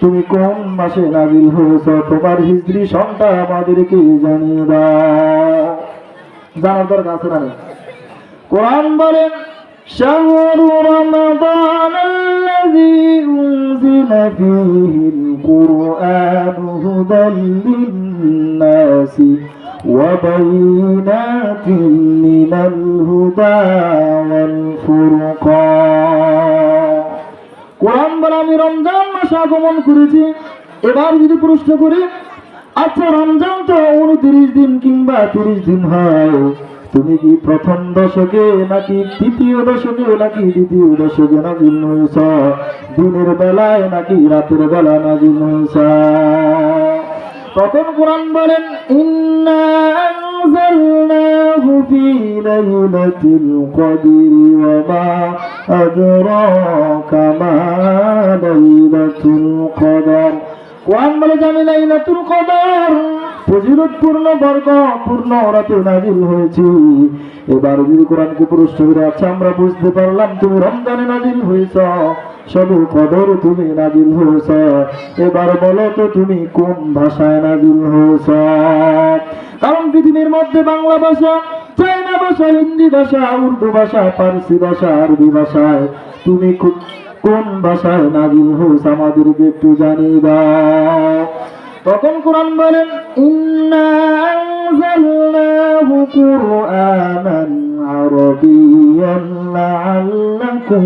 তুমি কোন মাসে নাযিল হয়েছো? তোমার হিজরি সনটা আমাদেরকে জানিয়ে দাও। জানার দরকার আছে না? কোরআন বলেন শাহরু রমাদান আল্লাযী উনজিলা ফীহিল কুরআনু হুদাল লিন-নাসি ওয়া বাইনাতিন মিনাল হুদা ওয়াল ফুরকান। কোরআন বলে আমি রমজান মাসে আগমন করেছি। এবার যদি প্রশ্ন করি, আচ্ছা রমজান তো 29 দিন কিংবা 30 দিন হয়, তুমি কি প্রথম দশকে নাকি তৃতীয় দশকে নাকি দ্বিতীয় দশকে নাযিল হয়েছ? দিনের বেলায় নাকি রাতের বেলা নাযিল হয়েছ? তখন কোরআন বলেন ইন্না আনজালনাহু ফী লাইলাতিল কদরি ওয়া মা আদরাকা মা লাইলাতুল কদর। কোরআন বলে যে আমি লাইলাতুল কদর ফজিলতপূর্ণ বরকতপূর্ণ রাতে নাযিল হয়েছি। এবার যদি কোরআনকে প্রশ্ন করে, আচ্ছা আমরা বুঝতে পারলাম তুমি রমজানে নাযিল হয়েছ, শবে কদর তুমি নাযিল হয়েছ, এবার বলো তো তুমি কোন ভাষায় নাযিল হয়েছ? কারণ পৃথিবীর মধ্যে বাংলা ভাষা, চাইনা ভাষা, হিন্দি ভাষা, উর্দু ভাষা, ফার্সি ভাষা, আরবি ভাষায় তুমি কোন ভাষায় নাযিল হয়েছ আমাদেরকে একটু জানিয়ে দাও। তখন কোরআন বলেন ইন্না আনজালনাহু কুরআনান আরাবিয়্যান লাআল্লাকুম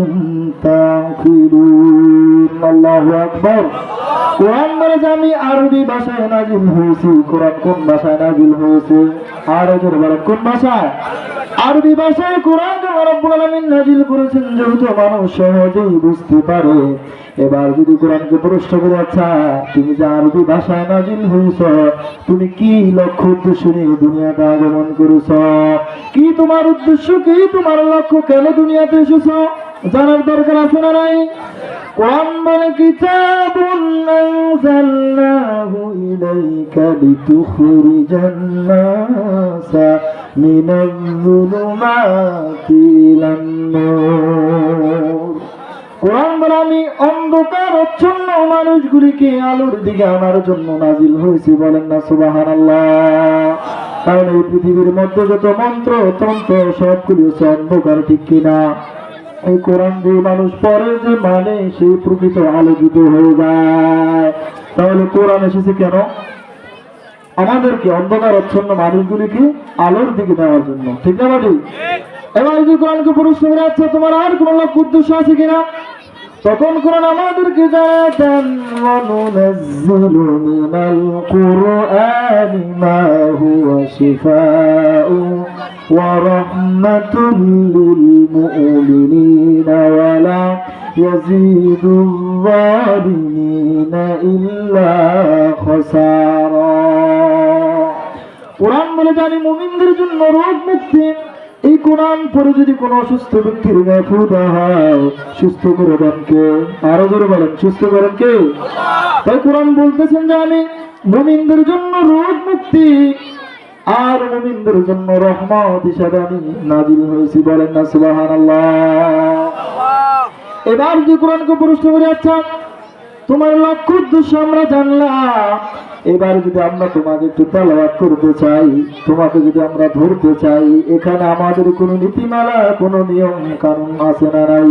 তা'কিলুন। আল্লাহু আকবার। কোরআন বলে যে আমি আরবি ভাষায় নাযিল হয়েছি। কোরআন কোন ভাষায় নাযিল হয়েছে? আরো জোরে বলেন, কোন ভাষায়? আরবি ভাষায় কোরআন রব্বুল আলামিন নাযিল করেছেন যেহেতু মানুষ সহজেই বুঝতে পারে। এবার যদি কোরআনকে প্রশ্ন করে, আচ্ছা তুমি যে আরবি ভাষায় নাযিল হয়েছ, তুমি কি লক্ষ্য উদ্দেশ্য নিয়ে দুনিয়াতে আগমন করেছ, কি তোমার উদ্দেশ্য, কি তোমার লক্ষ্য, কেন দুনিয়াতে এসেছ, জানার দরকার আছে না নাই? কোরআন বলে কিতাবুন আনজালনাহু ইলাইকা লিতুখরিজান নাসা মিনাজ-যুলুমাতি ইলান-নূর। কোরআন বলে আমি অন্ধকার আচ্ছন্ন মানুষগুলিকে আলোর দিকে আনার জন্য নাজিল হয়েছি। বলেন না সুবহানাল্লাহ। কারণ এই পৃথিবীর মধ্যে যত মন্ত্র তন্ত্র সবগুলি হচ্ছে অন্ধকার, ঠিক কিনা? এই কোরআন যে মানুষ পড়ে যে মানে সেই প্রকৃত আলোকিত হয়ে যায়। তাহলে কোরআন এসেছে কেন? আমাদেরকে অন্ধকার আচ্ছন্ন মানুষগুলিকে আলোর দিকে নেওয়ার জন্য, ঠিক না বাড়ি? এবার যদি কোরআনকে প্রশ্ন করে, আচ্ছা তোমার আর কোন লক্ষ্য উদ্দেশ্য আছে কিনা, তখন কোরআন আমাদেরকে জানাতেন ওয়ানুনাজ্জিলু মিনাল কুরআনি মা হুয়া শিফাউ ওয়া রাহমাতুল লিল মুমিনিনা ওয়া লা ইয়াজিদুল যালিমিনা ইল্লা খাসারা। কোরআন বলে জানি মুমিনদের জন্য রোগ মুক্তি। এই কোরআন পড়ে যদি কোনো অসুস্থ ব্যক্তির গায়ে ফু দেওয়া হয়, সুস্থ করে দেন কে? আরো জোরে বলেন, সুস্থ করেন কে? তাই কোরআন বলতেছেন যে আমি মুমিনদের জন্য রোগ মুক্তি আর মুমিনদের জন্য রহমত হিসাবে আমি নাজিল হয়েছি। বলেন না সুবহানাল্লাহ। এবার যে কোরআনকে প্রশ্ন করে, আচ্ছা তোমার লক্ষ্য উদ্দেশ্য আমরা জানলাম, এবার যদি আমরা তোমাকে একটু তেলাওয়াত করতে চাই, তোমাকে যদি আমরা ধরতে চাই, এখানে আমাদের কোনো নীতিমালা কোনো নিয়ম কানুন আছে না নাই?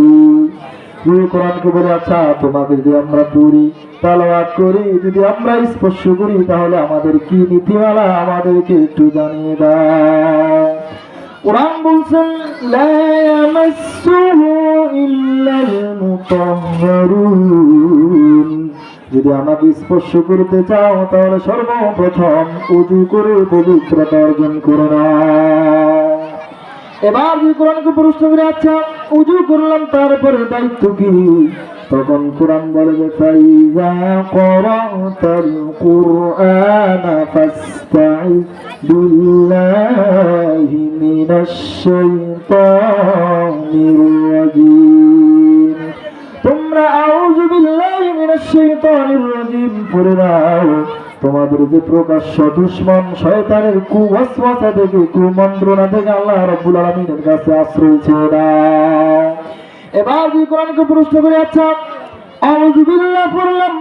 যদি কোরআনকে বলে, আচ্ছা তোমাকে যদি আমরা পড়ি তেলাওয়াত করি, যদি আমরা স্পর্শ করি, তাহলে আমাদের কি নীতিমালা আমাদেরকে একটু জানিয়ে দাও। কোরআন বলছেন লা ইয়ামাসসুহু ইল্লাল মুতাহহারুন। যদি আমাকে স্পর্শ করতে চাও তাহলে সর্বপ্রথম ওযু করে পবিত্রতা অর্জন করে নাও। এবার যদি কোরআনকে প্রশ্ন করে, আচ্ছা ওযু করলাম তারপরে দায়িত্ব কি, তখন কোরআন বলে যে ফাইযা ক্বরাতাল কুরআনা ফাসতাইয বিল্লাহি মিনাশ শাইতানির রাজীম। তোমরা আউযু বিল্লাহি মিনাশ শাইতানির রাজীম পড়ে নাও। তোমাদের যে প্রকাশ্য দুশমন শয়তানের কুওয়াসওয়াসা থেকে, কুমন্ত্রণা থেকে আল্লাহ রাব্বুল আলামিনের কাছে আশ্রয় চেয়ে নাও। এবার যে কোরআনকে প্রশ্ন করে, আচ্ছা আউযু বিল্লাহ পড়লাম,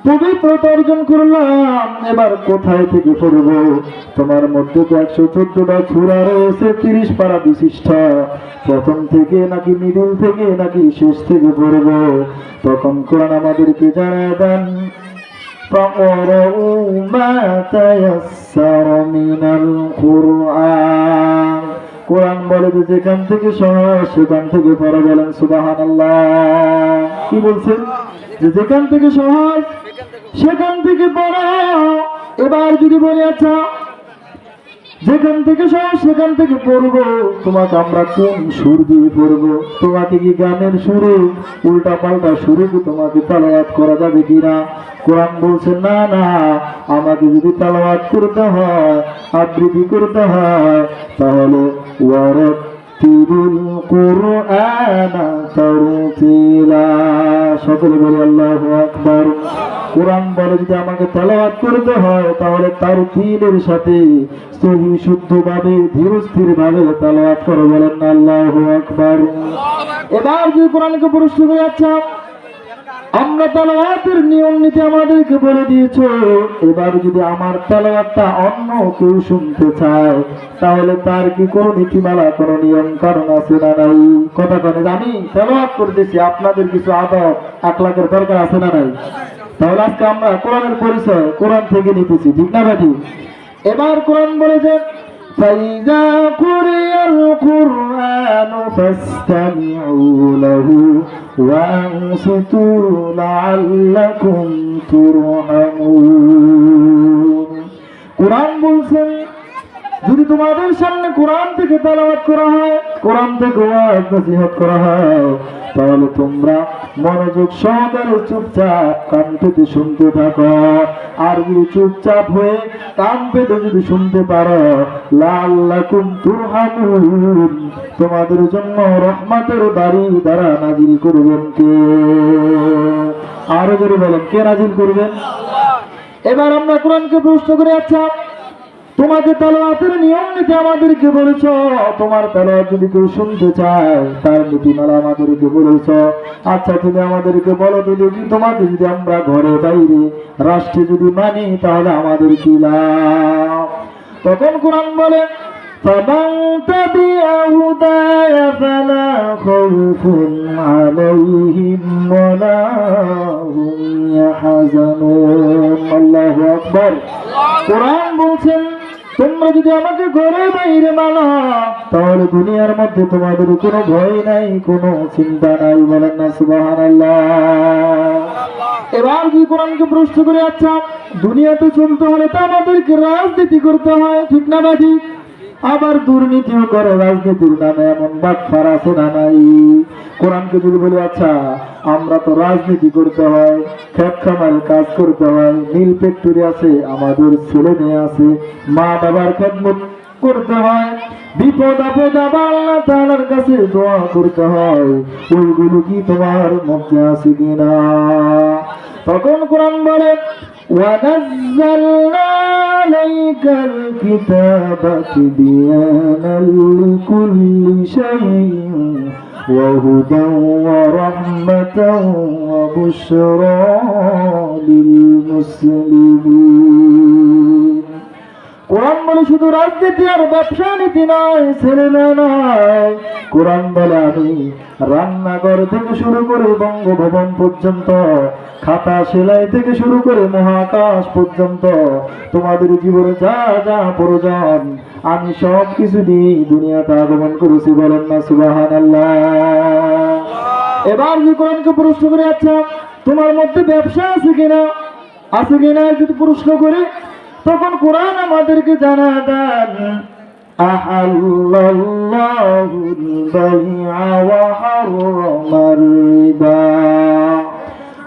পবিত্রতা অর্জন করলাম, এবার কোথায় থেকে পড়ব? তোমার মধ্যে তো 114টা সূরা রয়েছে, 30 পারা বিশিষ্ট। প্রথম থেকে নাকি মিডল থেকে নাকি শেষ থেকে পড়ব? তখন কোরআন আমাদেরকে জানায় দেন فَقْرَؤُوا مَا تَيَسَّرَ مِنَ الْقُرْآنِ। কোরআন বলে যে যেখান থেকে সহজ সেখান থেকে পড়া। বলেন সুবহানাল্লাহ। কি বলছেন? যে যেখান থেকে সহজ সেখান থেকে পড়া। এবার যদি বলি, আচ্ছা যেখান থেকে সহজ সেখান থেকে পড়বো, তোমাকে আমরা কোন সুর দিয়ে পড়বো? তোমাকে কি গানের সুরে, উল্টা পাল্টা সুরে কি তোমাকে তেলাওয়াত করা যাবে কিনা? কোরআন বলছে না না, আমাকে যদি তেলাওয়াত করতে হয়, আবৃত্তি করতে হয়, তাহলে ওয়ারাত্তিলিল কুরআনা তারতিলা। সকলে বলি আল্লাহু আকবার। কোরআন বলে যদি আমাকে তেলাওয়াত করতে হয় তাহলে তারতিলের সাথে সহি শুদ্ধভাবে ধীর স্থির ভাবে তেলাওয়াত করো। বলেন না আল্লাহু আকবার। এবার যে কোরআনকে প্রশ্ন করে, আচ্ছা আমরা তেলাওয়াতের নিয়ম নীতি আমাদেরকে বলে দিয়েছো, এবার যদি আমার তেলাওয়াতটা অন্য কেউ শুনতে চায় তাহলে তার কি কোনো নীতিমালা কোনো নিয়ম কারণ আছে না নাই? কথা কানে আমি তেলাওয়াত করতেছি, আপনাদের কিছু আদব আখলাকের দরকার আছে না নাই? তাহলে আজকে আমরা কোরআনের পরিচয় কোরআন থেকে নিতেছি, ঠিক না ভাই? এবার কোরআন বলে যে ফাইযা কুরিয়াল কুরআনু ফাসতামিউ লাহু ওয়া আনসিতু লাআল্লাকুম তুরহামুন। কোরআন বলছেন যদি তোমাদের সামনে কোরআন থেকে তেলাওয়াত করা হয়, কোরআন থেকে ওয়াজ নসিহত করা হয়, তাহলে তোমরা মনোযোগ সহকারে চুপচাপ কান পেতে শুনতে থাকো। আর যদি চুপচাপ হয়ে কান পেতে যদি শুনতে পারো, লাআল্লাকুম তুরহামুন, তোমাদের জন্য রহমতের বাড়ি দ্বারা নাজিল করবেন কে? আরো জোরে বলেন, কে নাজিল করবেন? এবার আমরা কোরআনকে প্রশ্ন করে, আচ্ছা তোমাকে তেলাওয়াতের নিয়ম নীতি আমাদেরকে বলেছ, তোমার তেলাওয়াত যদি কেউ শুনতে চায় তার নীতিমালা আমাদেরকে বলেছ। আচ্ছা তুমি আমাদেরকে বলো তো দেখি, তোমাকে যদি আমরা ঘরে বাইরে রাষ্ট্রে যদি মানি তাহলে আমাদের কি লাভ? তখন কোরআন বলে, فمن تبع هداي فلا خوف عليهم ولا هم يحزنون। আল্লাহু আকবার। কোরআন বলছেন তোমরা যদি আমাকে ঘরে বাইরে মানো তাহলে দুনিয়ার মধ্যে তোমাদের কোনো ভয় নাই, কোনো চিন্তা নাই। বলেন না সুবহানাল্লাহ। এবার কি কোরআনকে প্রশ্ন করে, আচ্ছা দুনিয়াতে চলতে হলে তো আমাদেরকে রাজনীতি করতে হয়, ঠিক না বাজি? আবার দুর্নীতিও করে রাজনীতির নামে, এমন বাটপার আছে না নাই? কোরআনকে যদি বলি, আচ্ছা আমরা তো রাজনীতি করতে হয়, খেত খামারে কাজ করতে হয়, মিল ফ্যাক্টরি আছে, আমাদের ছেলে মেয়ে আছে, মা বাবার খেদমত করতে হয়, বিপদ আপদ আবার আল্লাহ তাআলার কাছে দোয়া করতে হয়, ওইগুলো কি তোমার মধ্যে আছে কিনা? তখন কোরআন বলে, وَنَزَّلْنَا عَلَيْكَ الْكِتَابَ تِبْيَانًا لِكُلِّ شَيْءٍ وَهُدًى وَرَحْمَةً وَبُشْرَى لِلْمُسْلِمِينَ। কোরআন বলে শুধু রাজনীতি আর ব্যবসা নীতি নয়, ছেলে মেয়ে নয়। কোরআন বলে আমি রান্নাঘর থেকে শুরু করে বঙ্গভবন পর্যন্ত, খাতা সেলাই থেকে শুরু করে মহাকাশ পর্যন্ত, তোমাদের জীবনে যা যা প্রয়োজন আমি সব কিছু দিয়ে দুনিয়াতে আগমন করেছি। বলেন না সুবহানাল্লাহ। এবার যে কোরআনকে প্রশ্ন করে, আচ্ছা তোমার মধ্যে ব্যবসা আছে কিনা, আছে কিনা যদি প্রশ্ন করে, তখন কোরআন আমাদেরকে জানা দেন, আহাল্লাল্লাহুল বাই'a ওয়া হারামার রিবা।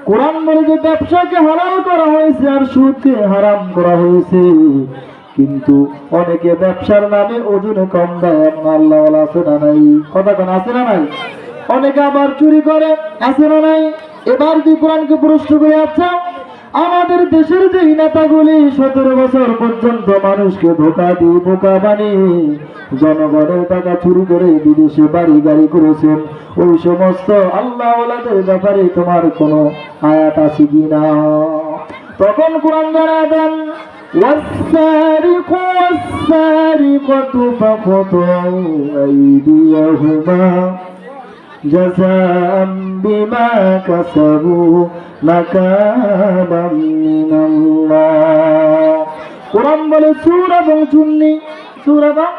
কোরআন বলে যে ব্যবসাকে হালাল করা হয়েছে আর সুদকে হারাম করা হয়েছে। কিন্তু অনেকে ব্যবসার নামে ওজনে কম দেয়, এমন আল্লাহ আছে না নাই? কথা কোন আছে না নাই? অনেকে আবার চুরি করে, আছে না নাই? এবার কি কোরআনকে প্রশ্ন করে, আচ্ছা আমাদের দেশের যে নেতাগুলি 17 বছর পর্যন্ত মানুষকে ধোঁকা দিয়ে বোকা বানিয়ে জনগণের টাকা চুরি করে বিদেশে বাড়ি গাড়ি করেছেন, ওই সমস্ত আল্লাহ ওয়ালাদের ব্যাপারে তোমার কোনো আয়াত আছে কিনা? তখন কোরআন জানা দেন, والسارق والسارقة فاقطعوا أيديهما جزاء بما كسبوا نكالا من الله। কোরআন বলে চোর এবং চুন্নি, চোর এবং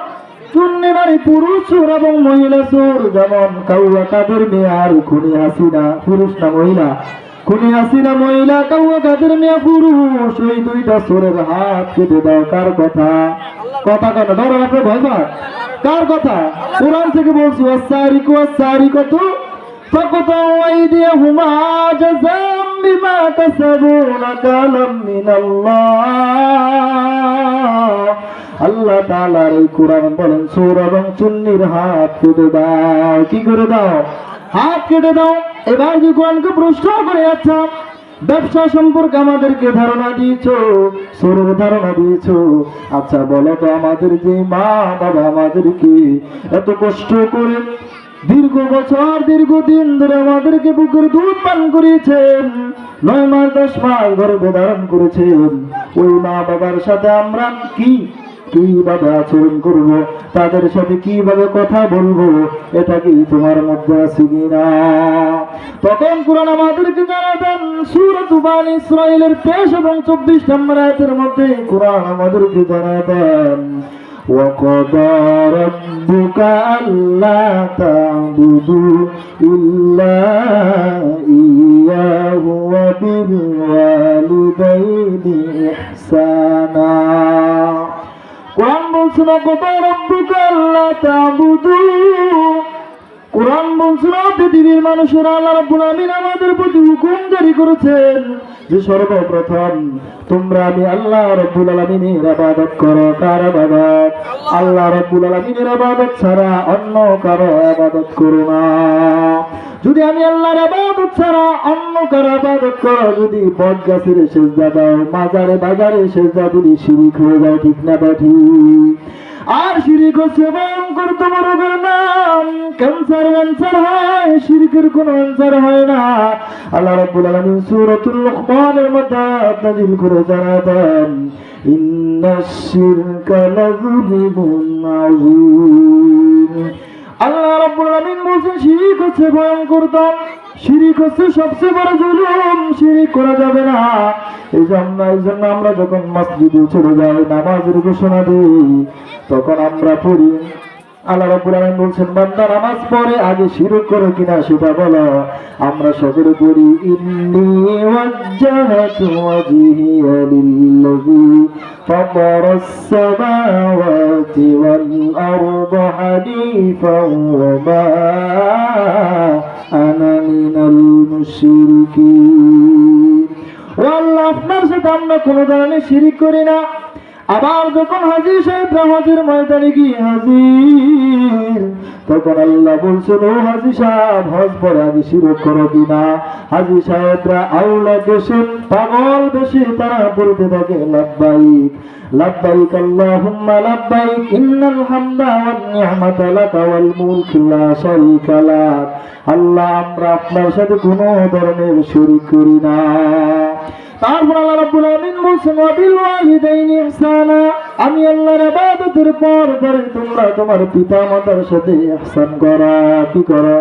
চুন্নি মানে পুরুষ চোর এবং মহিলা চোর, যেমন কাউয়া কাদের মেয়ে আর খুনি হাসিনা, পুরুষ না মহিলা, খুনি হাসিনা মহিলা, কাউয়া কাদের মেয়ে পুরুষ, ওই দুইটা চোরের হাত কেটে দাও। কার কথা? কথা কেন ধরো, আপনি ভয় পান? কার কথা? কোরআন থেকে বলছি, ওয়াসারিকু ওয়াসারিকাতু ফাকতাউ আইদিয়াহুমা জাযাআম বিমা কাসাবু নাকালাম মিনাল্লাহ। আল্লাহ তাআলার এই কোরআন বলেন চোর এবং চুন্নির হাত কেটে দাও। কি করে দাও? হাত কেটে দাও। এবার যে কোরআনকে প্রশ্ন করে, আচ্ছা ব্যবসা সম্পর্কে আমাদেরকে ধারণা দিয়েছো, চোরের ধারণা দিয়েছো, আচ্ছা বলো তো আমাদের যে মা বাবা আমাদেরকে এত কষ্ট করে দীর্ঘ বছর দীর্ঘদিন ধরে আমাদেরকে বুকের দুধ পান করিয়েছেন, 9 মাস 10 মাস গর্ভে ধারণ করেছেন, ওই মা বাবার সাথে আমরা কিভাবে আচরণ করব, তাদের সাথে কিভাবে কথা বলবো, এটা কি তোমার মধ্যে আছে কিনা? তখন কোরআন আমাদেরকে জানা দেন, সূরা বানী ইসরাঈলের 23 এবং 24 নম্বর আয়াতের মধ্যে কোরআন আমাদেরকে জানা দেন, وَقَضَى رَبُّكَ أَلَّا تَعْبُدُوا إِلَّا إِيَّاهُ وَبِالْوَالِدَيْنِ إِحْسَانًا। কোরআন বলছিল কোথায় রব্বুকা আল্লাহ তা'বুদু, কোরআন বলছিল পৃথিবীর মানুষেরা আল্লাহ রাব্বুল আলামিন আমাদের প্রতি হুকুম জারি করেছেন যে সর্বপ্রথম তোমরা আমি আল্লাহ রাব্বুল আলামিনের ইবাদত করো। কার ইবাদত? আল্লাহ রাব্বুল আলামিনের ইবাদত ছাড়া অন্য কারো ইবাদত করো না। যদি আমি আল্লাহর ইবাদত ছাড়া অন্য কারো ইবাদত করো, যদি বট গাছের সেজদা দাও, মাজারে বাজারে সেজদা দিলে শিরক হয়ে যায়, ঠিক না ঠিক? আর শিরক হচ্ছে ভয়ঙ্কর তোমার নাম, ক্যান্সার হয়, শিরকের কোনো আনসার হয় না। আল্লাহ রাব্বুল আলামিন সূরাতুল লুকমানের মধ্যে নাযিল করে জানাতেন ইন্নাশ শিরকা লাযুলমুন আযীম। আল্লাহ রাব্বুল আলামিন বলেন শিরক হচ্ছে ভয়ঙ্কর দাম, শিরক হচ্ছে সবচেয়ে বড় জুলুম, শিরক করা যাবে না। এই জন্য আমরা যখন মসজিদে চলে যাই, নামাজের ঘোষণা দিই, তখন আমরা পড়ি আল্লাহ রাব্বুল আলামিন বলছেন বান্দা নামাজ পড়ে আগে শিরক করে কিনা সেটা বলো। আমরা সকলে পড়ি ইন্নী ওয়াজ্জাহতু ওয়াজহিয়া লিল্লাযী ফাতারাস সামাওয়াতি ওয়াল আরদা হানিফান ওয়া মা আনা মিনাল মুশরিকিন। ও আল্লাহ, আপনার সাথে আমরা কোনো ধরনের শিরক করি না। আবার যখন হাজী সাহেবরা হজের ময়দানে গিয়ে হাজির, তখন আল্লাহ বলছেন ও হাজী সাহেব, হজ পরে আগে শিরক করো কিনা? হাজী সাহেবরা আল্লাহ দেশে পাগল বেশি তারা বলতে থাকে লাব্বাইক লাব্বাইক আল্লাহুম্মা লাব্বাইক ইন্নাল হামদা ওয়ান নি'মাতা লাকা ওয়াল মুলকু লা শারীকা লাক। আল্লাহ, আমরা আপনার সাথে কোনো ধরনের শিরক করি না। তারপর আল্লাহ রাব্বুল আলামিন বলেন ওয়াবিল ওয়ালিদাইনি ইহসানা, আমি আল্লাহর ইবাদতের পর তোমরা তোমার পিতামাতার সাথে ইহসান করো। কি করো?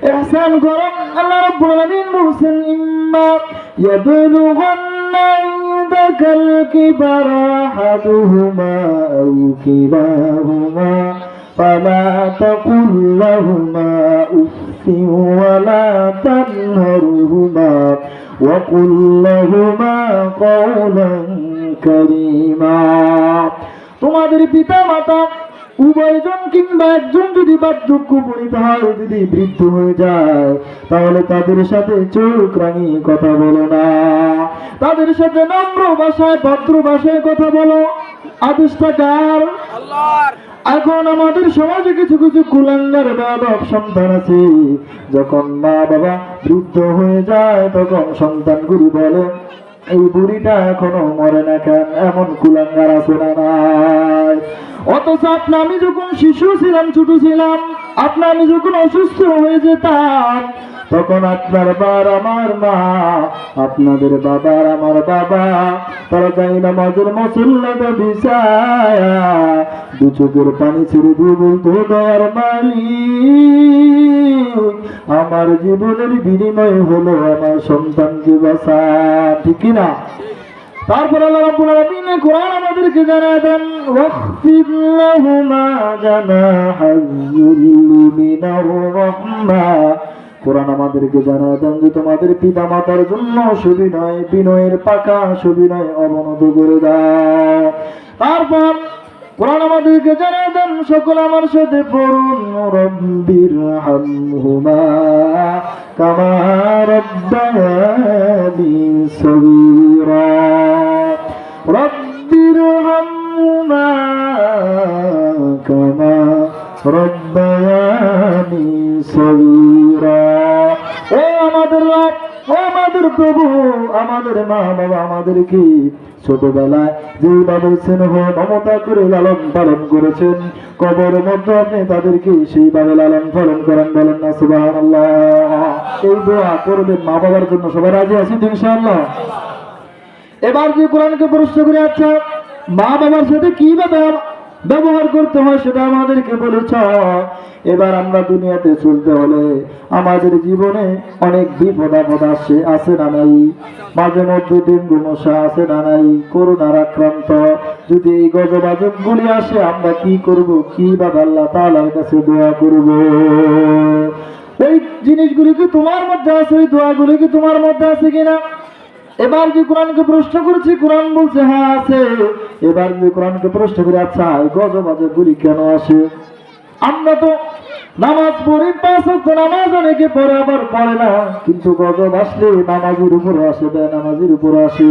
ইহসান করো। আল্লাহ রাব্বুল আলামিন বলেন ইম্মা ইয়াবলুগান্না ইনদাকাল কিবারা আহাদুহুমা আও কিলাহুমা ফালা তাকুল লাহুমা উফফিন ওয়ালা তানহারহুমা وَقُلْ لَهُمَا قَوْلًا كَرِيمًا। তোমাদের পিতা মাতা উভয়জন কিংবা একজন যদি বার্ধক্য উপনীত হয়, যদি বৃদ্ধ হয়ে যায়, তাহলে তাদের সাথে চোখ রাঙিয়ে কথা বলো না, তাদের সাথে নম্র ভাষায় ভদ্র ভাষায় কথা বলো। আদেশটা কার? আল্লাহর। এখন আমাদের সমাজে কিছু কিছু কুলাঙ্গার বেয়াদব সন্তান আছে, যখন মা বাবা বৃদ্ধ হয়ে যায় তখন সন্তানগুলি বলে এই বুড়িটা এখনো মরে না কেন? এমন কুলাঙ্গার আছে না নাই? অথচ আমি যখন শিশু ছিলাম, ছোট ছিলাম, আমি যখন অসুস্থ হয়ে যেতাম, তখন আপনার বার আমার মা, আপনাদের বাবার আমার বাবা, তারা যাই নামাজের মুসল্লাটা বিছায়া দু চোখের পানি ছেড়ে দিয়ে বলতো দয়ার মালিক, আমার জীবনের বিনিময় হলো আমার সন্তানকে বাঁচা। ঠিক কিনা? তারপর আল্লাহ রাব্বুল আলামিন কোরআন আমাদেরকে জানায় দেন ওয়াখফিদ লাহুমা জানাহায-যুল্লি মিনার রাহমা। কোরআন আমাদেরকে জানায় দেন যে তোমাদের পিতা মাতার জন্য সুবিনয় বিনয়ের পাকা সুবিনয় অবনত করে দাও। তারপর কোরআন আমাদেরকে জানায় দেন, সকল আমার সাথে পড়ুন রব্বিরহামহুমা কামা রাব্বায়ানি সগীরা। রব্বিরহামহুমা কামা রাব্বায়ানি সগীরা। ও আমাদের রব, ও আমাদের প্রভু, আমাদের মা বাবা আমাদেরকে ছোটবেলায় যেভাবে স্নেহ মমতা করে লালন পালন করেছেন, কবরের মধ্যে আপনি তাদেরকে সেইভাবে লালন পালন করেন। বলেন না সুবহানাল্লাহ। এই দোয়া করবেন মা বাবার জন্য। সবাই রাজি আছি ইনশাআল্লাহ? এবার যে কোরআনকে প্রশ্ন করে, আচ্ছা মা বাবার সাথে কিভাবে ব্যবহার করতে হয় সেটা আমাদেরকে বলেছ। এবার আমরা দুনিয়াতে চলতে হলে আমাদের জীবনে অনেক বিপদ আপদ আছে না নাই? মাঝে মধ্যে ডেঙ্গু মশা আছে না নাই? করোনার আক্রান্ত যদি এই গজব আজব গুলি আসে, আমরা কি করব? কিভাবে আল্লাহ তাআলার কাছে দোয়া করব? ওই জিনিসগুলি কি তোমার মধ্যে আছে? ওই দোয়াগুলি কি তোমার মধ্যে আছে কিনা? এবার যে কোরআনকে প্রশ্ন করেছি, কোরআন বলছে হ্যাঁ আছে। এবার যদি কোরআনকে প্রশ্ন করে, আচ্ছা এই গজব আজব গুলি কেন আসে? আমরা তো নামাজ পড়ি, 5 ওয়াক্ত নামাজ অনেকে পড়ে আবার পড়ে না, কিন্তু গজব আসলে নামাজের উপরে আসে, বেনামাজির উপরে আসে।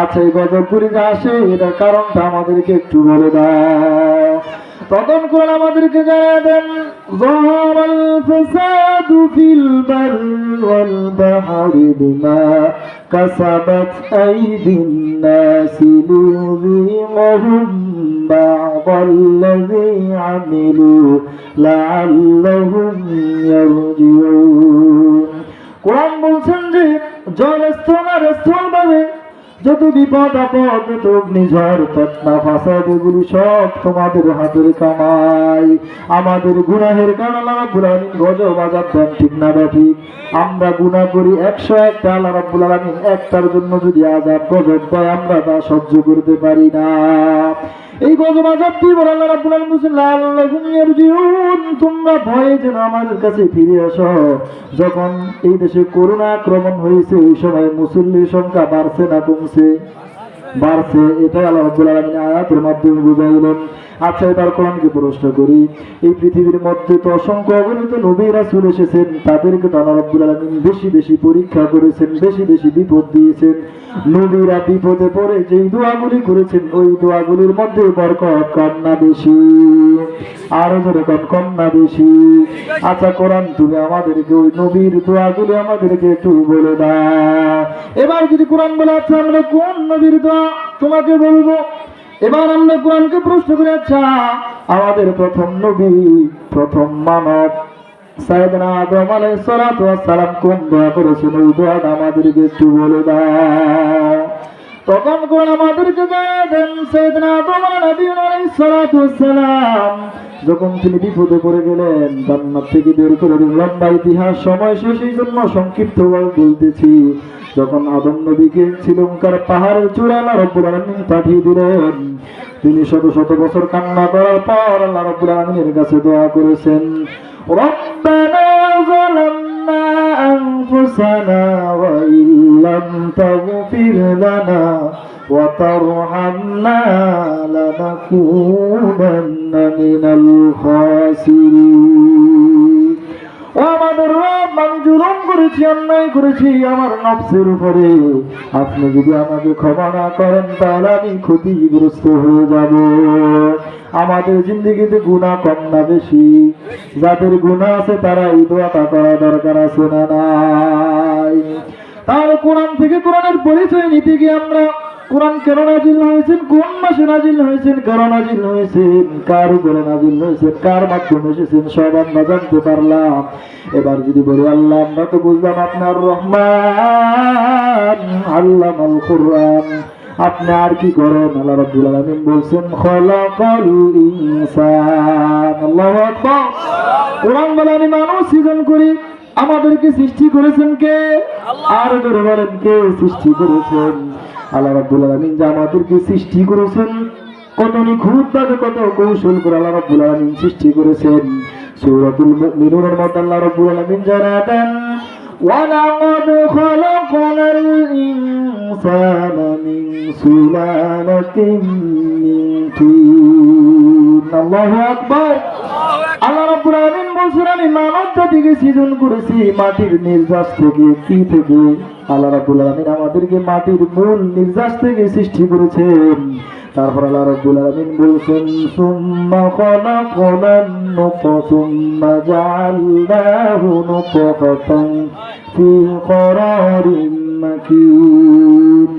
আচ্ছা এই গজব গুলি যে আসে এটার কারণটা আমাদেরকে একটু বলে দাও। তখন কোরআন আমাদেরকে জানিয়ে দেন, যাহারাল ফাসাদু ফিল বাররি ওয়াল বাহরি বিমা কাসাবাত আইদিন নাসি লিযিকাহুম বা'দাল্লাযী আমিলু লাআল্লাহুম ইয়ারজিউন। কোরআন বলছেন যে জলস্থল আর স্থলভাবে যত বিপদ আপদ, যত অগ্নিঝড়, ফিতনা ফাসাদ, এগুলি সব তোমাদের হাতের কামাই। আমাদের গুনাহের কারণে আল্লাহ রাব্বুল আলামিন গজব আযাব দেন, ঠিক না ঠিক? আমরা গুনাহ করি 101টা, আল্লাহ রাব্বুল আলামিন একটার জন্য যদি আযাব গজব দেয় আমরা তা সহ্য করতে পারি না। এই গজব আযাব দিয়ে আল্লাহ রাব্বুল আলামিন বলেন, লাআল্লাহুম ইয়ারজিউন, তোমরা ভয়ে যেন আমার কাছে ফিরে আসো। যখন এই দেশে করোনা আক্রমণ হয়েছে ওই সময় মুসল্লির সংখ্যা বাড়ছে না কমছে? বাড়ছে। এটাই আল্লাহ রাব্বুল আলামিন আয়াতের মাধ্যমে বুঝাইলেন। আচ্ছা এবার কোরআনকে প্রশ্ন করি, এই পৃথিবীর মধ্যে তো অসংখ্য অগণিত নবী রাসূল এসেছেন, তাদেরকে তো আল্লাহ রাব্বুল আলামিন বেশি বেশি পরীক্ষা করেছেন, বেশি বেশি বিপদ দিয়েছেন। নবীরা বিপদে পড়ে যেই দোয়াগুলি করেছেন ওই দোয়াগুলির মধ্যে বরকত কম না বেশি? আরো জোরে কম না বেশি? আচ্ছা কোরআন তুমি আমাদেরকে ওই নবীর দোয়াগুলি আমাদেরকে একটু বলে দাও। এবার যদি কোরআন বলে, আচ্ছা আমরা কোন নবীর দোয়া তোমাকে বলবো? এবার আমরা কোরআনকে প্রশ্ন করি, আচ্ছা আমাদের প্রথম নবী, প্রথম মানব সাইয়েদনা আদম আলাইহিস সালাতু ওয়াস সালাম কোন দোয়া করেছেন ওই দোয়াটা আমাদেরকে একটু বলে দাও। তখন কোরআন আমাদেরকে দেন, সাইয়েদনা আদম আলাইহিস সালাতু ওয়াস সালাম যখন তিনি বিপদে পড়ে গেলেন, জান্নাত থেকে বের করে দিলেন। লম্বা ইতিহাস, সময় শেষ, এই জন্য সংক্ষিপ্তভাবে বলতেছি। যখন আদম নবীকে শ্রীলঙ্কার পাহাড়ের চূড়ায় আল্লাহ রাব্বুল আলামিন পাঠিয়ে দিলেন, তিনি শত শত বছর কান্না করার পর আল্লাহ রাব্বুল আলামিনের কাছে দোয়া করেছেন, রব্বানা যালামনা আনফুসানা ওয়া ইল্লাম তাগফির লানা ওয়া তারহামনা লানাকুনান্না মিনাল খাসিরিন। ও আমাদের রব, আমি জুলুম করেছি, অন্যায় করেছি আমার নফসের উপরে, আপনি যদি আমাকে ক্ষমা না করেন তাহলে আমি ক্ষতিগ্রস্ত হয়ে যাব। আমাদের জিন্দেগিতে গুনাহ কম না বেশি? যাদের গুনাহ আছে তারা এই দোয়াটা করা দরকার আছে না নাই? তাহলে কোরআন থেকে কোরআনের পরিচয় নিতে গিয়ে আমরা কোরআন কেন নাজিল হয়েছেন, কোন মাসে নাজিল হয়েছেন, কেন নাজিল হয়েছেন, কার উপরে নাজিল হয়েছেন, কার মাধ্যমে এসেছেন, সব আমরা জানতে পারলাম। এবার যদি বলি আল্লাহ, আমরা তো বুঝলাম আপনার রহমান আল্লামাল কুরআন, আপনি আর কি করেন? আল্লাহ রাব্বুল আলামিন বলছেন, খলাকাল ইনসান। আল্লাহু আকবার। কোরআন বলে আমি মানুষ সৃজন করি, আমাদেরকে সৃষ্টি করেছেন কে? আর জোরে বলেন, কে সৃষ্টি করেছেন? আল্লাহ রাব্বুল আলামিন যে আমাদেরকে সৃষ্টি করেছেন, কত নিখুঁতভাবে, কত কৌশল করে আল্লাহ রাব্বুল আলামিন সৃষ্টি করেছেন। সূরাতুল মুমিনুনের মধ্যে আল্লাহ রাব্বুল আলামিন জানাতেন, ওয়ালাকাদ খালাকনাল ইনসানা মিন সুলালাতিন মিন তিন। আল্লাহু আকবার। আল্লাহ রাব্বুল আলামিন বলেন, আমি মানব জাতিকে সৃজন করেছি মাটির নির্যাস থেকে। কি থেকে? আল্লাহ রাব্বুল আলামিন আমাদেরকে মাটির মূল নির্যাস থেকে সৃষ্টি করেছেন। তারপর আল্লাহ রাব্বুল আলামিন বলেন, সুম্মা খালাকনান নুতফা সুম্মা জাআলনাহু নুতফাতান ফি করারিন মাকিন।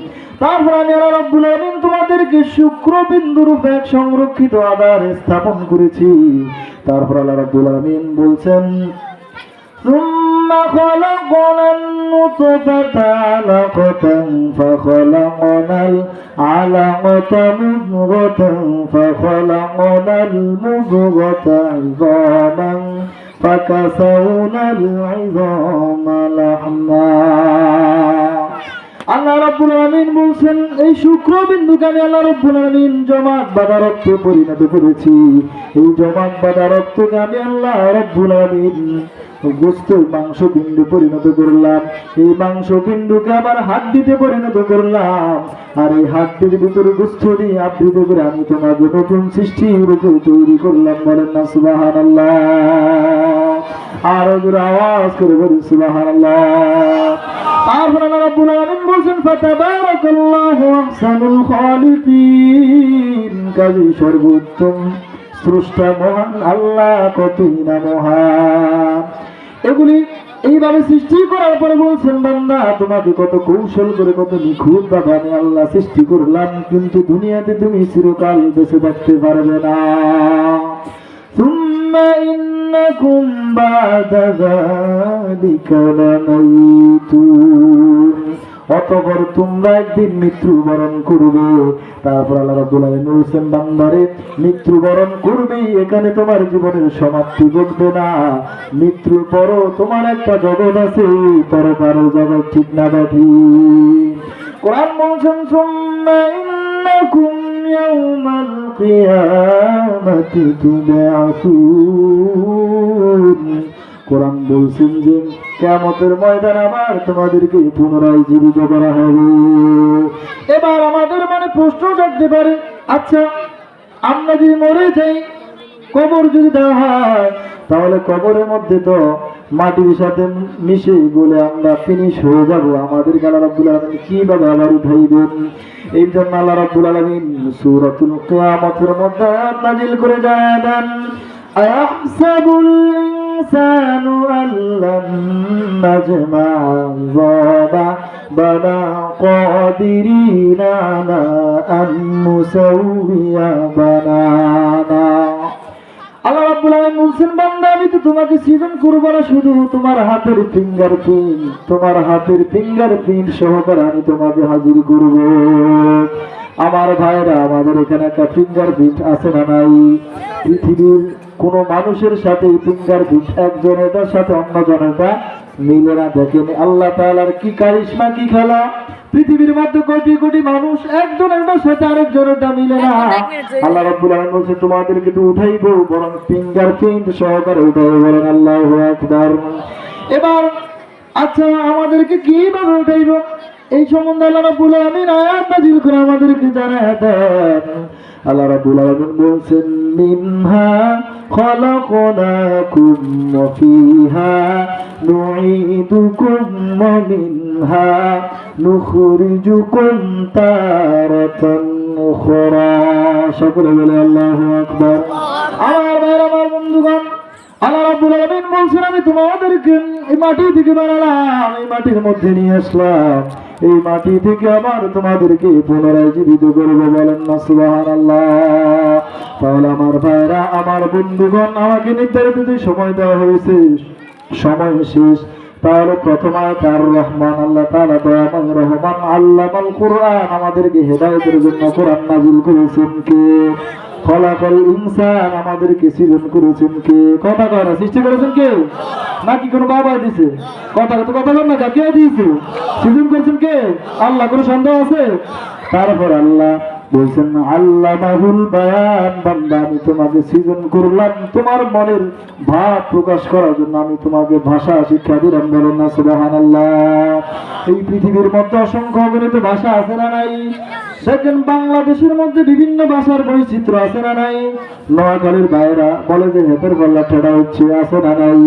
তারপর আমি আল্লাহ রাব্বুল আলামিন তোমাদেরকে শুক্রবিন্দুর রূপে এক সংরক্ষিত আধারে স্থাপন করেছি। তারপর আল্লাহ রাব্বুল আলামিন বলছেন, সুম্মা খালাকনান নুতফাতা আলাকাতান ফাখালাকনাল আলাকাতা মুদগাতান ফাখালাকনাল মুদগাতা ইযামান ফাকাসাওনাল ইযামা লাহমা। আল্লাহ রাব্বুল আলামিন বলছেন, এই শুক্রবিন্দুকে আমি আল্লাহ রাব্বুল আলামিন জমাট বাঁধা রক্তে পরিণত করেছি। এই জমাট বাঁধা রক্তকে আমি আল্লাহ রাব্বুল আলামিন গোস্ত মাংস পিণ্ড পরিণত করলাম, এই মাংস পিণ্ডকে আবার হাড্ডিতে পরিণত করলাম, আর এই হাড্ডির ভিতরে গোস্ত দিয়ে আবৃত করে আমি তোমাকে নতুন সৃষ্টির উপর তৈরি করলাম। বলেন না সুবহানাল্লাহ? আর ওদের আওয়াজ করে বলি সুবহানাল্লাহ। তারপর আল্লাহ রাব্বুল আলামিন বলেন ফাতাবারাকাল্লাহু আহসানুল খালিকিন, কাজী সর্বোত্তম স্রষ্টা মহান আল্লাহ, কতই না মহান। এগুলি এইভাবে সৃষ্টি করার পরে বলছেন বান্দা তোমাকে কত কৌশল করে কত নিখুঁত ভাবে আমি আল্লাহ সৃষ্টি করলাম, কিন্তু দুনিয়াতে তুমি চিরকাল বেঁচে থাকতে পারবে না। সুম্মা ইন্নাকুম বাদা যালিকা লামাইতুন, অতঃপর তোমরা একদিন মৃত্যুবরণ করবে। তারপর আল্লাহ রাব্বুল আলামিন বলেন বান্দারে মৃত্যুবরণ করবে, এখানে তোমার জীবনের সমাপ্তি ঘটবে না, মৃত্যুর পরও তোমার একটা জগৎ আছে, পরকালের জগৎ, ঠিক না বাকি? কোরআন বলছেন সুম্মা ইন্নাকুম ইয়াউমাল কিয়ামাতি তুবআসুন, কোরআন বলছেন যে কিয়ামতের ময়দানে আবার তোমাদেরকে পুনরায় জীবিত করা হবে। এবার আমাদের মনে প্রশ্ন জাগতে পারে, আচ্ছা আমরা যদি মরে যাই, কবর যদি দেওয়া হয়, তাহলে কবরের মধ্যে তো মাটির সাথে মিশে গলে আমরা ফিনিশ হয়ে যাব, আমাদেরকে আল্লাহ রাব্বুল আলামিন কিভাবে আবার উঠাইবেন? এই জন্য আল্লাহ রাব্বুল আলামিন সূরাতুল কিয়ামতের মধ্যে আয়াত নাযিল করে জানায় দেন, আয়াহসাবুল ইনসানু আল্লান নাজমা যাবা বালা কাদিরিনা আলা আন নুসাউইয়া বানানা। আল্লাহ রাব্বুল আলামিন বলছেন বান্দা আমি তো তোমাকে সৃজন করব না শুধু তোমার হাতের ফিঙ্গারপ্রিন্ট, তোমার হাতের ফিঙ্গারপ্রিন্ট সহকারে আমি তোমাকে হাজির করব। আমার ভাইরা, আমাদের এখানে একটা ফিঙ্গারপ্রিন্ট আছে না নাই? পৃথিবীর কোন মানুষের সাথে ফিঙ্গারপ্রিন্ট একজনের সাথে অন্যজনেরটা মিলে না। দেখেন আল্লাহ তাআলার কি কারিশমা, কি খেলা! পৃথিবীর মধ্যে কোটি কোটি মানুষ, একজনের সাথে আরেকজনেরটা মিলে না। আল্লাহ রাব্বুল আলামিন বলছে তোমাদেরকে তো উঠাইবো, বরং ফিঙ্গারপ্রিন্ট সহকারে উঠাইবো। বলেন আল্লাহু আকবার। এবার আচ্ছা আমাদেরকে কিভাবে উঠাইবো এই সম্বন্ধে আল্লাহ রাব্বুল আলামিন আয়াত নাযিল করে আমাদেরকে জানায় দেন। আল্লাহ রাব্বুল আলামিন বলছেন মিনহা খলাকনাকুম ওয়া ফিহা নুঈদুকুম ওয়া মিনহা নুখরিজুকুম তারাতান উখরা। সকলে বলে আল্লাহু আকবার। আমার ভাইরা, আমার বন্ধুগণ, আল্লাহ রাব্বুল আলামিন বলছেন আমি তোমাদেরকে এই মাটি থেকে বানালাম, এই মাটির মধ্যে নিয়ে আসলাম, এই মাটি থেকে আবার তোমাদেরকে পুনরায় জীবিত করবো। বলেন না সুবহানাল্লাহ? তাহলে আমার ভাইরা, আমার বন্ধুগণ, আমাকে নির্ধারিত যে সময় দেওয়া হয়েছে সময় শেষ। তাহলে প্রথম আয়াত আর রহমান, আল্লাহ তাআলা দয়াময় রহমান, আল্লামাল কুরআন, আমাদেরকে হেদায়েতের জন্য কোরআন নাযিল করেছেন কে? খলাকাল ইনসান, আমাদেরকে সৃজন করেছেন কে? কথা কয় না, সৃষ্টি করেছেন কে? নাকি কোনো বাবা দিয়েছে? কথা বল না, কে দিয়েছে? সৃজন করেছেন কে? আল্লাহ। কোনো সন্দেহ আছে? তারপর আল্লাহ বলছেন আল্লামাহুল বায়ান, বান্দা আমি তোমাকে সৃজন করলাম তোমার মনের ভাব প্রকাশ করার জন্য, আমি তোমাকে ভাষা শিক্ষা দিলাম। বলেন না সুবহানাল্লাহ? এই পৃথিবীর মধ্যে অসংখ্য অগণিত ভাষা আছে না নাই? দেখেন বাংলাদেশের মধ্যে বিভিন্ন ভাষার বৈচিত্র্য আছে না নাই? নোয়াখালীর ভাইরা বলে যে হেতের গলা ঠেড়া হচ্ছে, আছে না নাই?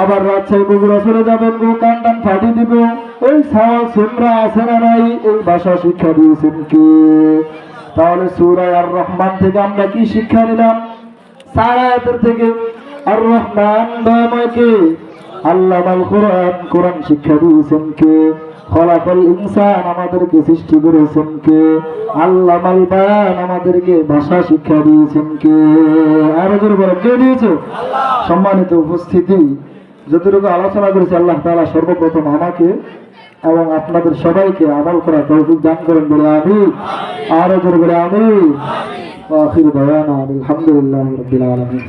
আবার রাজশাহী বগুড়া চলে যাবেন, কান টান ফাটি দিব, ওই সাওয়াল সিমরা আছে না নাই? এই ভাষা শিক্ষা দিয়েছেন কে? তাহলে সূরা আর রহমান থেকে আমরা কি শিক্ষা নিলাম? 4 আয়াতের থেকে আর রহমান দয়াময় কে? আল্লামাল কুরআন, কোরআন শিক্ষা দিয়েছেন কে? খলাকাল ইনসান, আমাদেরকে সৃষ্টি করেছেন কে? আল্লামাল বায়ান, আমাদেরকে ভাষা শিক্ষা দিয়েছেন কে? আর জোরে বলেন, কে দিয়েছে? সম্মানিত উপস্থিতি, যতটুকু আলোচনা করেছে আল্লাহ তাআলা সর্বপ্রথম আমাকে এবং আপনাদের সবাইকে আমল করার তৌফিক দান করেন বলে আমিন। আর জোরে বলে আমিন। ওয়া আখিরু দাওয়ানা আলহামদুলিল্লাহি রাব্বিল আলামিন।